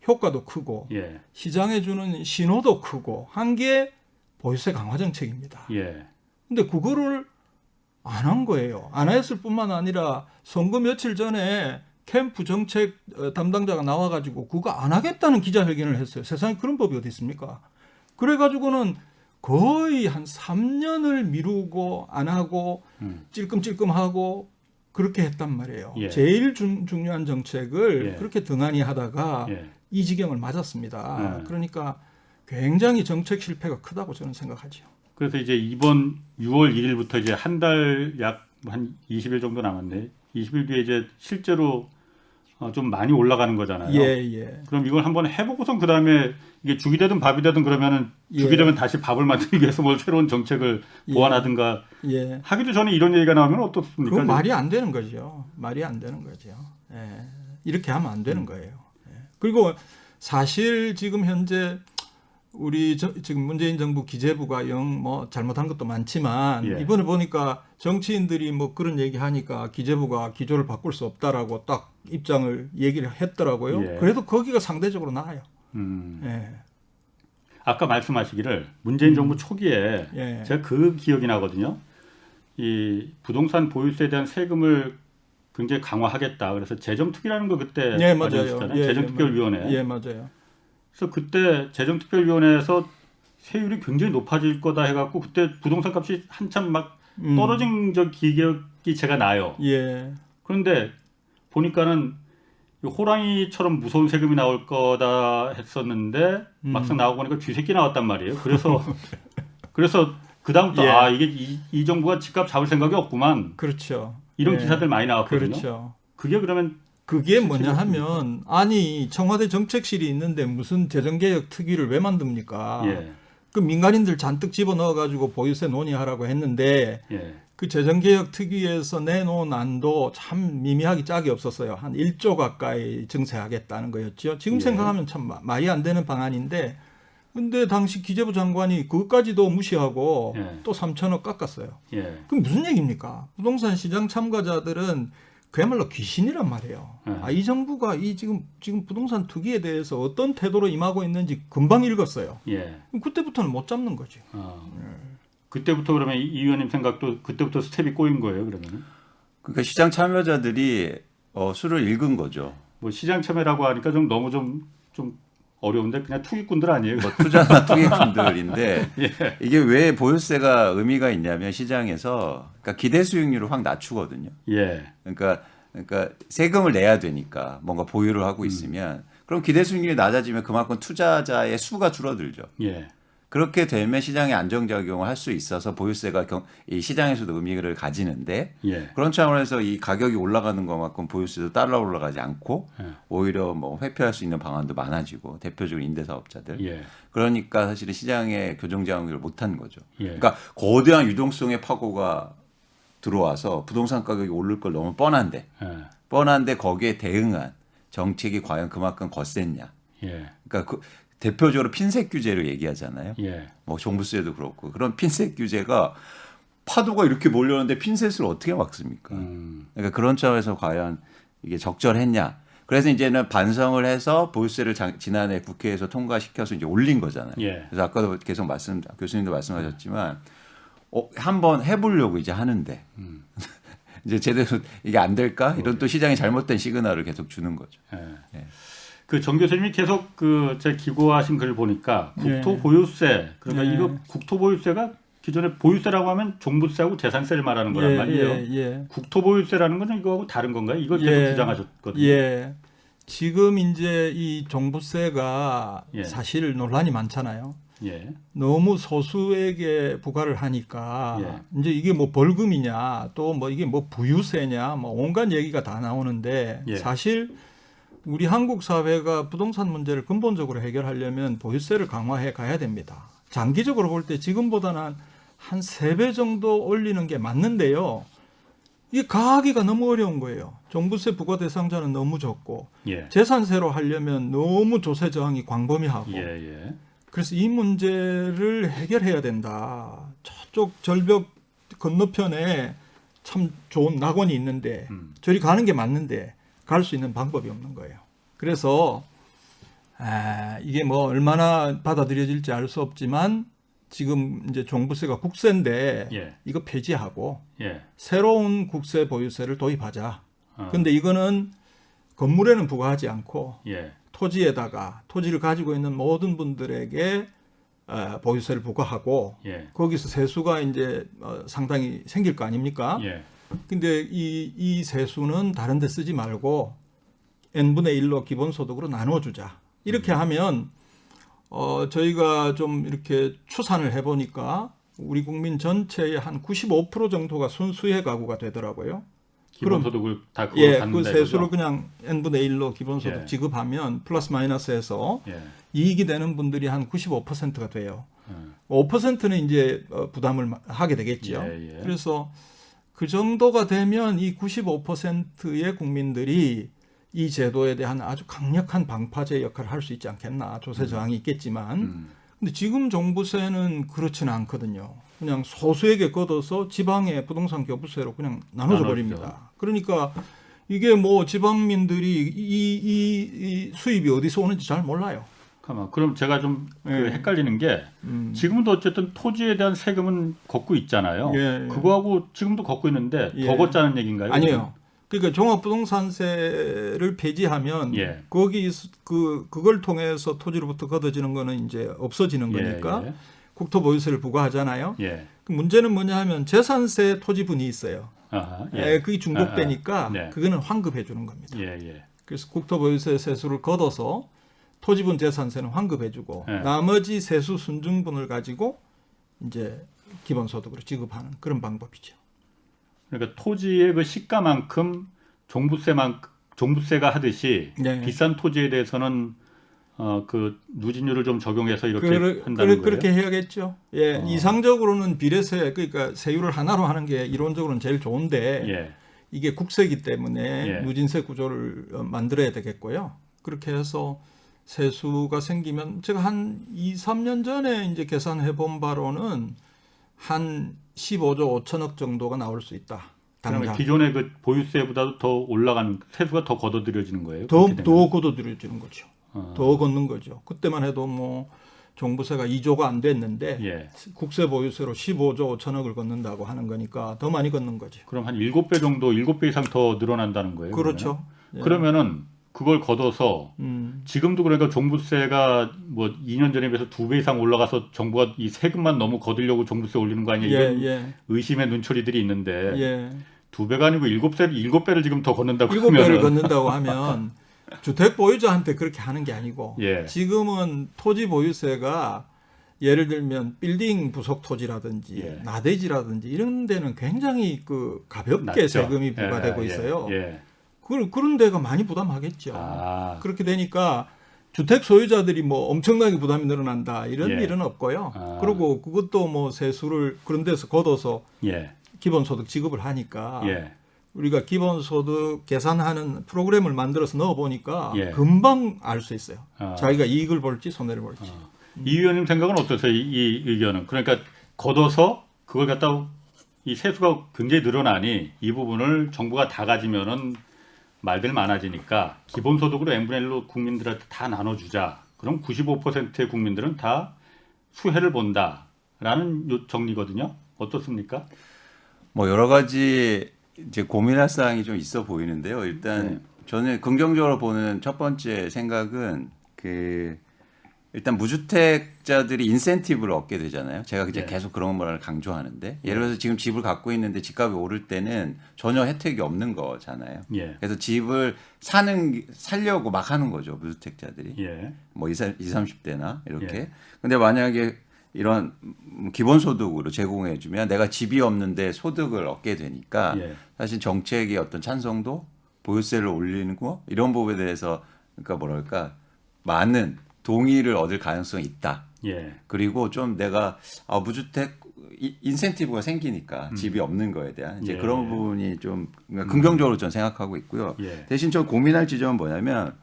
S3: 효과도 크고
S1: 예.
S3: 시장에 주는 신호도 크고 한 게 보유세 강화 정책입니다.
S1: 예.
S3: 근데 그거를 안 한 거예요. 안 했을 뿐만 아니라 선거 며칠 전에 캠프 정책 담당자가 나와가지고 그거 안 하겠다는 기자회견을 했어요. 세상에 그런 법이 어디 있습니까? 그래가지고는 거의 한 3년을 미루고 안 하고 찔끔찔끔하고 그렇게 했단 말이에요.
S1: 예.
S3: 제일 중요한 정책을
S1: 예.
S3: 그렇게 등한히 하다가
S1: 예.
S3: 이 지경을 맞았습니다.
S1: 예.
S3: 그러니까 굉장히 정책 실패가 크다고 저는 생각하죠.
S1: 그래서 이제 이번 6월 1일부터 이제 한 달 약 한 20일 정도 남았네. 20일 뒤에 이제 실제로 좀 많이 올라가는 거잖아요.
S3: 예.
S1: 그럼 이걸 한번 해보고선 그 다음에 이게 죽이 되든 밥이 되든 그러면은 죽이
S3: 예.
S1: 되면 다시 밥을 만들기 위해서 뭐 새로운 정책을
S3: 예.
S1: 보완하든가
S3: 예.
S1: 하기도 전에 이런 얘기가 나오면 어떻습니까?
S3: 그건 말이 안 되는 거죠. 말이 안 되는 거죠. 예. 이렇게 하면 안 되는 거예요. 예. 그리고 사실 지금 현재 우리 지금 문재인 정부 기재부가 뭐 잘못한 것도 많지만
S1: 예.
S3: 이번에 보니까 정치인들이 뭐 그런 얘기 하니까 기재부가 기조를 바꿀 수 없다라고 딱 입장을 얘기를 했더라고요.
S1: 예.
S3: 그래도 거기가 상대적으로 나아요. 예.
S1: 아까 말씀하시기를 문재인 정부 초기에
S3: 예.
S1: 제가 그 기억이 나거든요. 이 부동산 보유세에 대한 세금을 굉장히 강화하겠다. 그래서 재정특위라는 거 그때
S3: 예, 맞아요.
S1: 마련했잖아요.
S3: 예,
S1: 재정특별위원회.
S3: 예, 맞아요.
S1: 그래서 그때 재정특별위원회에서 세율이 굉장히 높아질 거다 해갖고 그때 부동산 값이 한참 막 떨어진 적 기억이 제가 나요.
S3: 예.
S1: 그런데 보니까는 이 호랑이처럼 무서운 세금이 나올 거다 했었는데 막상 나오고 보니까 쥐새끼 나왔단 말이에요. 그래서 그 다음부터
S3: 예.
S1: 이게 이 정부가 집값 잡을 생각이 없구만.
S3: 그렇죠.
S1: 이런
S3: 예.
S1: 기사들 많이 나왔거든요.
S3: 그렇죠.
S1: 그게 그러면
S3: 그게 뭐냐 하면 아니 청와대 정책실이 있는데 무슨 재정개혁 특위를 왜 만듭니까?
S1: 예.
S3: 그 민간인들 잔뜩 집어넣어가지고 보유세 논의하라고 했는데
S1: 예.
S3: 그 재정개혁 특위에서 내놓은 안도 참 미미하게 짝이 없었어요. 한 1조 가까이 증세하겠다는 거였죠. 지금
S1: 예.
S3: 생각하면 참 말이 안 되는 방안인데 근데 당시 기재부 장관이 그것까지도 무시하고
S1: 예.
S3: 또 3천억 깎았어요.
S1: 예.
S3: 그럼 무슨 얘기입니까? 부동산 시장 참가자들은 그야말로 귀신이란 말이에요.
S1: 네.
S3: 이 정부가 지금 부동산 투기에 대해서 어떤 태도로 임하고 있는지 금방 읽었어요.
S1: 예.
S3: 그럼 그때부터는 못 잡는 거죠.
S1: 그때부터 그러면 이 의원님 생각도 그때부터 스텝이 꼬인 거예요, 그러면은?
S4: 그러니까 시장 참여자들이 수를 읽은 거죠.
S1: 뭐 시장 참여라고 하니까 좀 너무 좀 어려운데 그냥 투기꾼들 아니에요?
S4: 뭐 투자나 투기꾼들인데
S1: 예.
S4: 이게 왜 보유세가 의미가 있냐면 시장에서 그러니까 기대 수익률을 확 낮추거든요.
S1: 예.
S4: 그러니까 세금을 내야 되니까 뭔가 보유를 하고 있으면 그럼 기대 수익률이 낮아지면 그만큼 투자자의 수가 줄어들죠.
S1: 예.
S4: 그렇게 되면 시장에 안정작용을 할 수 있어서 보유세가 이 시장에서도 의미를 가지는데
S1: 예.
S4: 그런 차원에서 이 가격이 올라가는 것만큼 보유세도 따라 올라가지 않고
S1: 예.
S4: 오히려 뭐 회피할 수 있는 방안도 많아지고 대표적으로 임대사업자들
S1: 예.
S4: 그러니까 사실은 시장에 교정작용을 못한 거죠.
S1: 예.
S4: 그러니까 거대한 유동성의 파고가 들어와서 부동산 가격이 오를 걸 너무 뻔한데 거기에 대응한 정책이 과연 그만큼 거셌냐.
S1: 예.
S4: 그러니까 대표적으로 핀셋 규제를 얘기하잖아요.
S1: 예.
S4: 뭐 종부세도 그렇고 그런 핀셋 규제가 파도가 이렇게 몰려오는데 핀셋을 어떻게 막습니까? 그러니까 그런 차원에서 과연 이게 적절했냐? 그래서 이제는 반성을 해서 보유세를 지난해 국회에서 통과시켜서 이제 올린 거잖아요.
S1: 예.
S4: 그래서 아까도 계속 교수님도 말씀하셨지만 한번 해보려고 이제 하는데 이제 제대로 이게 안 될까? 이런 또 시장이 잘못된 시그널을 계속 주는 거죠.
S1: 예.
S4: 예.
S1: 정 교수님이 계속 제 기고하신 글을 보니까 국토보유세 그러니까
S3: 예.
S1: 이거 국토보유세가 기존에 보유세라고 하면 종부세하고 재산세를 말하는 거란 말이에요. 국토보유세라는 건 이거하고 다른 건가요? 이걸 계속 주장하셨거든요.
S3: 예. 지금 이제 이 종부세가
S1: 예.
S3: 사실 논란이 많잖아요.
S1: 예.
S3: 너무 소수에게 부과를 하니까
S1: 예.
S3: 이제 이게 뭐 벌금이냐 또 뭐 이게 뭐 부유세냐 뭐 온갖 얘기가 다 나오는데
S1: 예.
S3: 사실 우리 한국 사회가 부동산 문제를 근본적으로 해결하려면 보유세를 강화해 가야 됩니다. 장기적으로 볼 때 지금보다는 한 3배 정도 올리는 게 맞는데요. 이게 가하기가 너무 어려운 거예요. 종부세 부과 대상자는 너무 적고
S1: 예.
S3: 재산세로 하려면 너무 조세 저항이 광범위하고
S1: 예.
S3: 그래서 이 문제를 해결해야 된다. 저쪽 절벽 건너편에 참 좋은 낙원이 있는데 저리 가는 게 맞는데 갈 수 있는 방법이 없는 거예요. 그래서 이게 뭐 얼마나 받아들여질지 알 수 없지만 지금 이제 종부세가 국세인데
S1: 예.
S3: 이거 폐지하고
S1: 예.
S3: 새로운 국세 보유세를 도입하자.
S1: 어.
S3: 근데 이거는 건물에는 부과하지 않고
S1: 예.
S3: 토지에다가 토지를 가지고 있는 모든 분들에게 보유세를 부과하고
S1: 예.
S3: 거기서 세수가 이제 상당히 생길 거 아닙니까?
S1: 예.
S3: 근데 이 세수는 다른 데 쓰지 말고 n분의 1로 기본소득으로 나눠주자. 이렇게 하면 저희가 좀 이렇게 추산을 해보니까 우리 국민 전체의 한 95% 정도가 순수의 가구가 되더라고요.
S1: 기본소득을 다 그걸로
S3: 예,
S1: 받는다
S3: 그 세수를
S1: 이거죠?
S3: 그냥 n분의 1로 기본소득
S1: 예.
S3: 지급하면 플러스 마이너스해서
S1: 예.
S3: 이익이 되는 분들이 한 95%가 돼요.
S1: 예.
S3: 5%는 이제 부담을 하게 되겠죠.
S1: 예.
S3: 그래서 그 정도가 되면 이 95%의 국민들이 이 제도에 대한 아주 강력한 방파제 역할을 할 수 있지 않겠나. 조세 저항이 있겠지만. 근데 지금 종부세는 그렇지는 않거든요. 그냥 소수에게 걷어서 지방의 부동산 교부세로 그냥 나눠져 버립니다. 그러니까 이게 뭐 지방민들이 이 수입이 어디서 오는지 잘 몰라요.
S1: 그럼 제가 좀 헷갈리는 게 지금도 어쨌든 토지에 대한 세금은 걷고 있잖아요.
S3: 예.
S1: 그거하고 지금도 걷고 있는데
S3: 예.
S1: 더 걷자는 얘기인가요?
S3: 아니에요. 그러니까 종합부동산세를 폐지하면
S1: 예.
S3: 거기 그걸 통해서 토지로부터 걷어지는 거는 이제 없어지는 거니까
S1: 예.
S3: 국토보유세를 부과하잖아요.
S1: 예.
S3: 그 문제는 뭐냐 하면 재산세 토지분이 있어요.
S1: 아하, 예.
S3: 그게 중복되니까
S1: 네.
S3: 그거는 환급해 주는 겁니다.
S1: 예.
S3: 그래서 국토보유세 세수를 걷어서 토지분 재산세는 환급해 주고
S1: 예.
S3: 나머지 세수 순증분을 가지고 이제 기본소득으로 지급하는 그런 방법이죠.
S1: 그러니까 토지의 그 시가만큼 종부세가 하듯이
S3: 네.
S1: 비싼 토지에 대해서는 그 누진율을 좀 적용해서 이렇게 한다는 거예요.
S3: 그렇게 해야겠죠. 예, 이상적으로는 비례세 그러니까 세율을 하나로 하는 게 이론적으로는 제일 좋은데
S1: 예.
S3: 이게 국세이기 때문에
S1: 예.
S3: 누진세 구조를 만들어야 되겠고요. 그렇게 해서 세수가 생기면 제가 한 2, 3년 전에 이제 계산해 본 바로는 한 15조 5천억 정도가 나올 수 있다.
S1: 그러면
S3: 당장.
S1: 기존의 그 보유세보다도 더 올라간 세수가 더 걷어들여지는 거예요.
S3: 더
S1: 그렇게 되면?
S3: 걷어들여지는 거죠.
S1: 어.
S3: 더 걷는 거죠. 그때만 해도 뭐 종부세가 2조가 안 됐는데
S1: 예.
S3: 국세 보유세로 15조 5천억을 걷는다고 하는 거니까 더 많이 걷는 거죠.
S1: 그럼 한 7배 정도, 7배 이상 더 늘어난다는 거예요.
S3: 그렇죠. 예.
S1: 그러면은 그걸 걷어서 지금도 그러니까 종부세가 뭐 2년 전에 비해서 2배 이상 올라가서 정부가 이 세금만 너무 거두려고 종부세 올리는 거 아니에요? 이런 의심의 눈초리들이 있는데
S3: 예.
S1: 2배가 아니고 7배를 지금 더 걷는다고
S3: 7배를
S1: 하면은
S3: 걷는다고 하면 주택 보유자한테 그렇게 하는 게 아니고
S1: 예.
S3: 지금은 토지 보유세가 예를 들면 빌딩 부속 토지라든지
S1: 예.
S3: 나대지라든지 이런 데는 굉장히 그 가볍게
S1: 낮죠.
S3: 세금이 부과되고 있어요.
S1: 예.
S3: 그런 데가 많이 부담하겠죠.
S1: 아.
S3: 그렇게 되니까 주택 소유자들이 뭐 엄청나게 부담이 늘어난다 이런
S1: 예.
S3: 일은 없고요.
S1: 아.
S3: 그리고 그것도 뭐 세수를 그런 데서 걷어서
S1: 예.
S3: 기본소득 지급을 하니까
S1: 예.
S3: 우리가 기본소득 계산하는 프로그램을 만들어서 넣어보니까
S1: 예.
S3: 금방 알 수 있어요.
S1: 아.
S3: 자기가 이익을 볼지 손해를 볼지.
S1: 이 의원님 생각은 어떠세요? 이 의견은 그러니까 걷어서 그걸 갖다 이 세수가 굉장히 늘어나니 이 부분을 정부가 다 가지면은 말들 많아지니까 기본소득으로 n분의 1로 국민들한테 다 나눠주자. 그럼 95%의 국민들은 다 수혜를 본다라는 정리거든요. 어떻습니까?
S4: 뭐 여러 가지 이제 고민할 사항이 좀 있어 보이는데요. 일단 저는 긍정적으로 보는 첫 번째 생각은 일단 무주택자들이 인센티브를 얻게 되잖아요. 제가 이제
S1: 예.
S4: 계속 그런 걸 강조하는데 예를 들어서 지금 집을 갖고 있는데 집값이 오를 때는 전혀 혜택이 없는 거잖아요.
S1: 예.
S4: 그래서 집을 살려고 막 하는 거죠. 무주택자들이.
S1: 예.
S4: 뭐 20, 30대나 이렇게.
S1: 예.
S4: 근데 만약에 이런 기본소득으로 제공해주면 내가 집이 없는데 소득을 얻게 되니까
S1: 예.
S4: 사실 정책의 어떤 찬성도 보유세를 올리는 거 이런 부분에 대해서 그러니까 뭐랄까 많은 동의를 얻을 가능성이 있다.
S1: 예.
S4: 그리고 좀 내가 무주택 인센티브가 생기니까 집이 없는 거에 대한 이제
S1: 예.
S4: 그런 부분이 좀 긍정적으로 저는 생각하고 있고요.
S1: 예.
S4: 대신 저 고민할 지점은 뭐냐면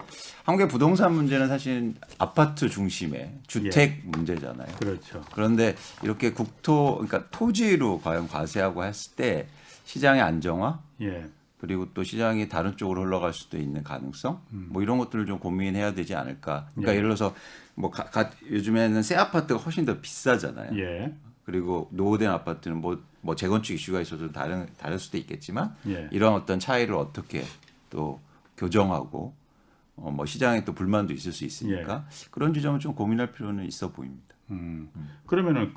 S4: 한국의 부동산 문제는 사실 아파트 중심의 주택 문제잖아요.
S1: 그렇죠.
S4: 그런데 이렇게 그러니까 토지로 과연 과세하고 했을 때 시장의 안정화
S1: 예.
S4: 그리고 또 시장이 다른 쪽으로 흘러갈 수도 있는 가능성 뭐 이런 것들을 좀 고민해야 되지 않을까. 그러니까
S1: 예.
S4: 예를 들어서 뭐 요즘에는 새 아파트가 훨씬 더 비싸잖아요.
S1: 예.
S4: 그리고 노후된 아파트는 뭐 재건축 이슈가 있어서 다를 수도 있겠지만
S1: 예.
S4: 이런 어떤 차이를 어떻게 또 교정하고 뭐 시장에 또 불만도 있을 수 있으니까 그런 지점은 좀 고민할 필요는 있어 보입니다.
S1: 그러면은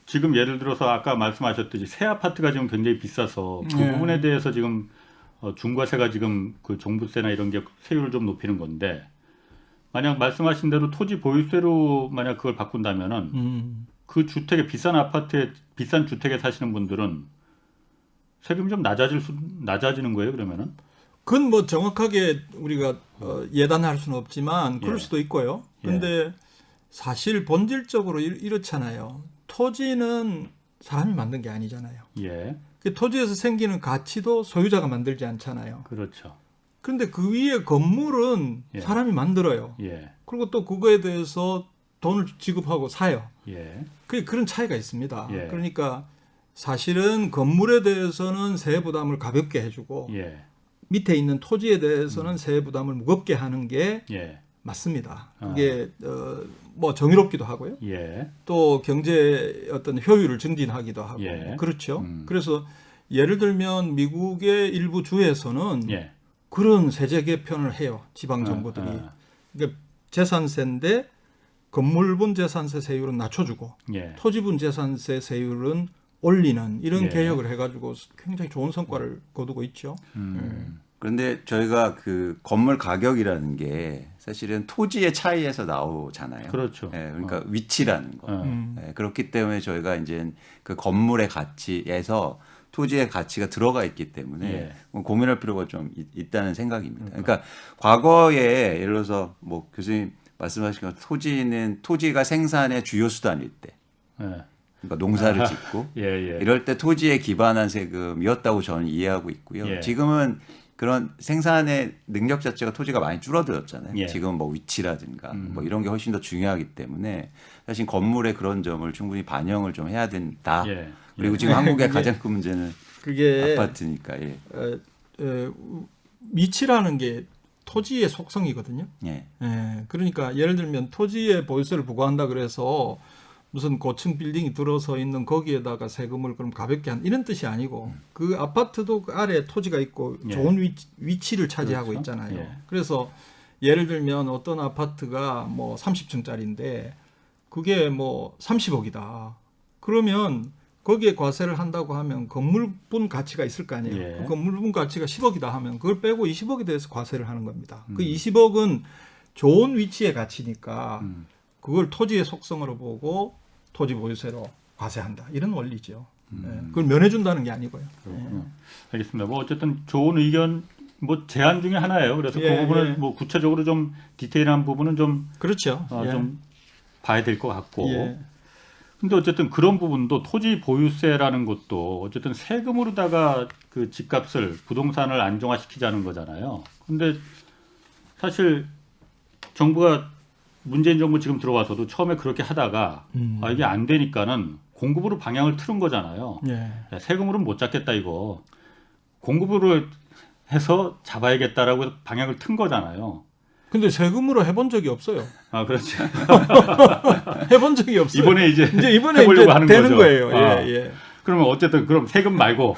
S1: 지금 예를 들어서 아까 말씀하셨듯이 새 아파트가 지금 굉장히 비싸서 그
S3: 예.
S1: 부분에 대해서 지금 중과세가 지금 그 종부세나 이런 게 세율을 좀 높이는 건데 만약 말씀하신 대로 토지 보유세로 만약 그걸 바꾼다면은 그 주택에 비싼 아파트에 비싼 주택에 사시는 분들은 세금이 좀 낮아지는 거예요, 그러면은?
S3: 그건 뭐 정확하게 우리가 예단할 수는 없지만 그럴
S1: 예.
S3: 수도 있고요. 근데 사실 본질적으로 이렇잖아요. 토지는 사람이 만든 게 아니잖아요.
S1: 예.
S3: 그 토지에서 생기는 가치도 소유자가 만들지 않잖아요.
S1: 그렇죠.
S3: 그런데 그 위에 건물은
S1: 예.
S3: 사람이 만들어요.
S1: 예.
S3: 그리고 또 그거에 대해서 돈을 지급하고 사요.
S1: 예.
S3: 그런 차이가 있습니다.
S1: 예.
S3: 그러니까 사실은 건물에 대해서는 세액 부담을 가볍게 해주고
S1: 예.
S3: 밑에 있는 토지에 대해서는 세액 부담을 무겁게 하는 게
S1: 예.
S3: 맞습니다. 그게 뭐 정의롭기도 하고요.
S1: 예.
S3: 또 경제 어떤 효율을 증진하기도 하고
S1: 예.
S3: 그렇죠. 그래서 예를 들면 미국의 일부 주에서는
S1: 예.
S3: 그런 세제 개편을 해요. 지방 정부들이. 그러니까 재산세인데 건물분 재산세 세율은 낮춰주고
S1: 예.
S3: 토지분 재산세 세율은 올리는 이런
S1: 예.
S3: 개혁을 해가지고 굉장히 좋은 성과를 거두고 있죠.
S4: 그런데 저희가 그 건물 가격이라는 게 사실은 토지의 차이에서 나오잖아요.
S1: 그렇죠.
S4: 예, 그러니까 위치라는 거.
S3: 음.
S4: 예, 그렇기 때문에 저희가 이제 그 건물의 가치에서 토지의 가치가 들어가 있기 때문에
S1: 예.
S4: 고민할 필요가 좀 있다는 생각입니다. 그러니까 과거에 예를 들어서 뭐 교수님 말씀하신 것처럼 토지가 생산의 주요 수단일 때,
S1: 예.
S4: 그러니까 농사를 짓고
S1: 예. 예.
S4: 이럴 때 토지에 기반한 세금이었다고 저는 이해하고 있고요.
S1: 예.
S4: 지금은 그런 생산의 능력 자체가 토지가 많이 줄어들었잖아요.
S1: 예.
S4: 지금 뭐 위치라든가 뭐 이런 게 훨씬 더 중요하기 때문에 사실 건물의 그런 점을 충분히 반영을 좀 해야 된다.
S1: 예.
S4: 그리고 지금 한국의 가장 큰 문제는
S3: 그게
S4: 아파트니까. 예.
S3: 위치라는 게 토지의 속성이거든요.
S4: 예.
S3: 예, 그러니까 예를 들면 토지에 보유세를 부과한다 그래서 무슨 고층 빌딩이 들어서 있는 거기에다가 세금을 그럼 가볍게 한 이런 뜻이 아니고 그 아파트도 그 아래에 토지가 있고
S1: 예.
S3: 좋은 위치를 차지하고
S1: 그렇죠.
S3: 있잖아요.
S1: 예.
S3: 그래서 예를 들면 어떤 아파트가 뭐 30층짜리인데 그게 뭐 30억이다. 그러면 거기에 과세를 한다고 하면 건물분 가치가 있을 거 아니에요.
S1: 예.
S3: 그 건물분 가치가 10억이다 하면 그걸 빼고 20억에 대해서 과세를 하는 겁니다. 그 20억은 좋은 위치의 가치니까 그걸 토지의 속성으로 보고 토지 보유세로 과세한다. 이런 원리죠. 예. 그걸 면해준다는 게 아니고요.
S1: 알겠습니다. 뭐 어쨌든 좋은 의견 뭐 제안 중에 하나예요. 그래서
S3: 예,
S1: 그 부분은
S3: 예.
S1: 뭐 구체적으로 좀 디테일한 부분은 좀,
S3: 그렇죠. 예.
S1: 좀 봐야 될 것 같고.
S3: 예.
S1: 근데 어쨌든 그런 부분도 토지 보유세라는 것도 어쨌든 세금으로다가 그 집값을 부동산을 안정화시키자는 거잖아요. 근데 사실 정부가 문재인 정부 지금 들어와서도 처음에 그렇게 하다가 이게 안 되니까는 공급으로 방향을 틀은 거잖아요.
S3: 예.
S1: 야, 세금으로는 못 잡겠다 이거. 공급으로 해서 잡아야겠다라고 해서 방향을 튼 거잖아요.
S3: 근데 세금으로 해본 적이 없어요.
S1: 아, 그렇지.
S3: 해본 적이 없어요.
S1: 이번에 이제
S3: 이번에
S1: 해보려고
S3: 이제
S1: 하는
S3: 되는
S1: 거죠.
S3: 거예요.
S1: 아.
S3: 예, 예.
S1: 그러면 어쨌든 그럼 세금 말고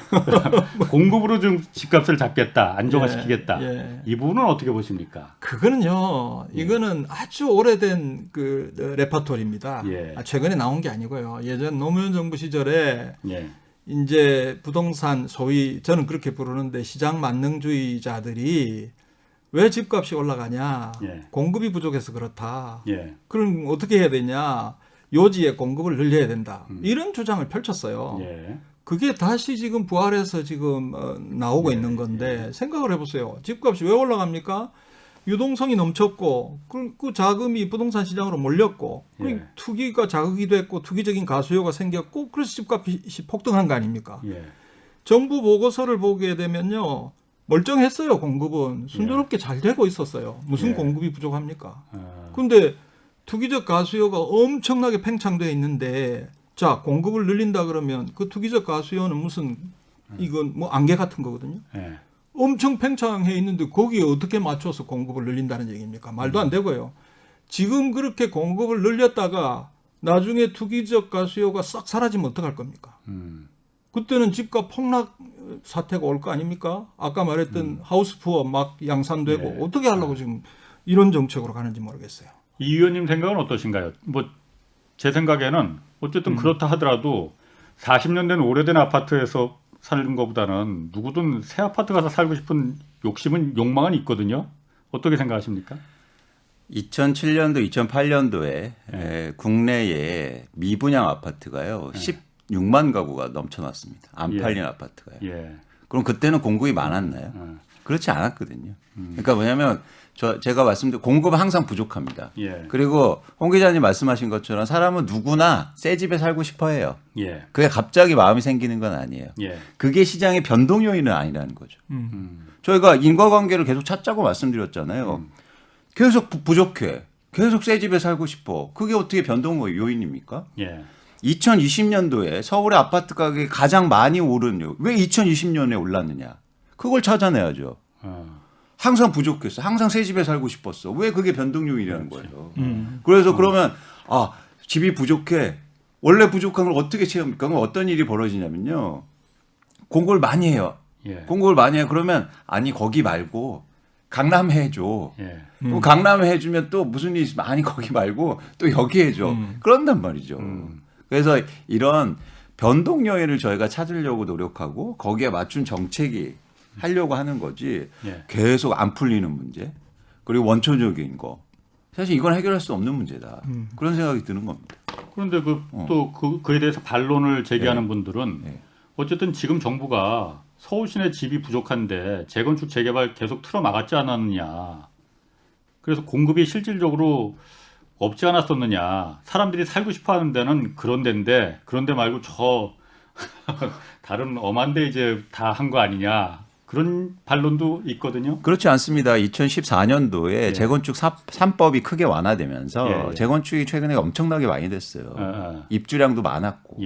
S1: 공급으로 좀 집값을 잡겠다, 안정화시키겠다. 이 부분은 어떻게 보십니까?
S3: 그거는요. 이거는 아주 오래된 그 레퍼토리입니다. 최근에 나온 게 아니고요. 예전 노무현 정부 시절에 이제 부동산 소위 저는 그렇게 부르는데 시장 만능주의자들이 왜 집값이 올라가냐? 공급이 부족해서 그렇다. 그럼 어떻게 해야 되냐? 요지의 공급을 늘려야 된다. 이런 주장을 펼쳤어요. 그게 다시 지금 부활해서 지금 나오고 있는 건데 생각을 해보세요. 집값이 왜 올라갑니까? 유동성이 넘쳤고 그 자금이 부동산 시장으로 몰렸고 투기가 자극이 됐고 투기적인 가수요가 생겼고 그래서 집값이 폭등한 거 아닙니까? 정부 보고서를 보게 되면요. 멀쩡했어요. 공급은 순조롭게 잘 되고 있었어요. 무슨 공급이 부족합니까? 그런데 투기적 가수요가 엄청나게 팽창되어 있는데 자 공급을 늘린다 그러면 그 투기적 가수요는 무슨 이건 뭐 안개 같은 거거든요. 엄청 팽창해 있는데 거기에 어떻게 맞춰서 공급을 늘린다는 얘기입니까? 말도 안 되고요. 지금 그렇게 공급을 늘렸다가 나중에 투기적 가수요가 싹 사라지면 어떡할 겁니까? 그때는 집값 폭락 사태가 올 거 아닙니까? 아까 말했던 하우스 푸어 막 양산되고 어떻게 하려고 지금 이런 정책으로 가는지 모르겠어요.
S1: 이 의원님 생각은 어떠신가요? 뭐 제 생각에는 어쨌든 그렇다 하더라도 40년 된 오래된 아파트에서 사는 것보다는 누구든 새 아파트 가서 살고 싶은 욕망은 있거든요. 어떻게 생각하십니까?
S4: 2007년도, 2008년도에 국내에 미분양 아파트가요. 16만 가구가 넘쳐났습니다. 안 팔린 아파트가요. 그럼 그때는 공급이 많았나요? 그렇지 않았거든요. 그러니까 뭐냐면 제가 말씀드린 공급은 항상 부족합니다. 그리고 홍 기자님 말씀하신 것처럼 사람은 누구나 새 집에 살고 싶어 해요. 그게 갑자기 마음이 생기는 건 아니에요. 그게 시장의 변동 요인은 아니라는 거죠. 저희가 인과관계를 계속 찾자고 말씀드렸잖아요. 계속 부족해. 계속 새 집에 살고 싶어. 그게 어떻게 변동 요인입니까? 2020년도에 서울의 아파트 가격이 가장 많이 오른 이유. 왜 2020년에 올랐느냐. 그걸 찾아내야죠. 항상 부족했어. 항상 새 집에 살고 싶었어. 왜 그게 변동 요인이라는 거예요. 그래서 그러면 집이 부족해. 원래 부족한 걸 어떻게 채웁니까? 그럼 어떤 일이 벌어지냐면요. 공급을 많이 해요. 공급을 많이 해. 그러면 아니 거기 말고 강남에 해줘. 강남에 해주면 또 무슨 일이 있으면 아니 거기 말고 또 여기 해줘. 그런단 말이죠. 그래서 이런 변동 요인을 저희가 찾으려고 노력하고 거기에 맞춘 정책이 하려고 하는 거지 계속 안 풀리는 문제 그리고 원초적인 거 사실 이건 해결할 수 없는 문제다. 그런 생각이 드는 겁니다.
S1: 그런데 그에 대해서 반론을 제기하는 분들은 어쨌든 지금 정부가 서울 시내 집이 부족한데 재건축 재개발 계속 틀어막았지 않았느냐. 그래서 공급이 실질적으로 없지 않았었느냐. 사람들이 살고 싶어하는 데는 그런 데인데 그런 데 말고 저 다른 엄한 데 이제 다 한 거 아니냐. 그런 반론도 있거든요.
S4: 그렇지 않습니다. 2014년도에 재건축 3법이 크게 완화되면서 재건축이 최근에 엄청나게 많이 됐어요. 입주량도 많았고.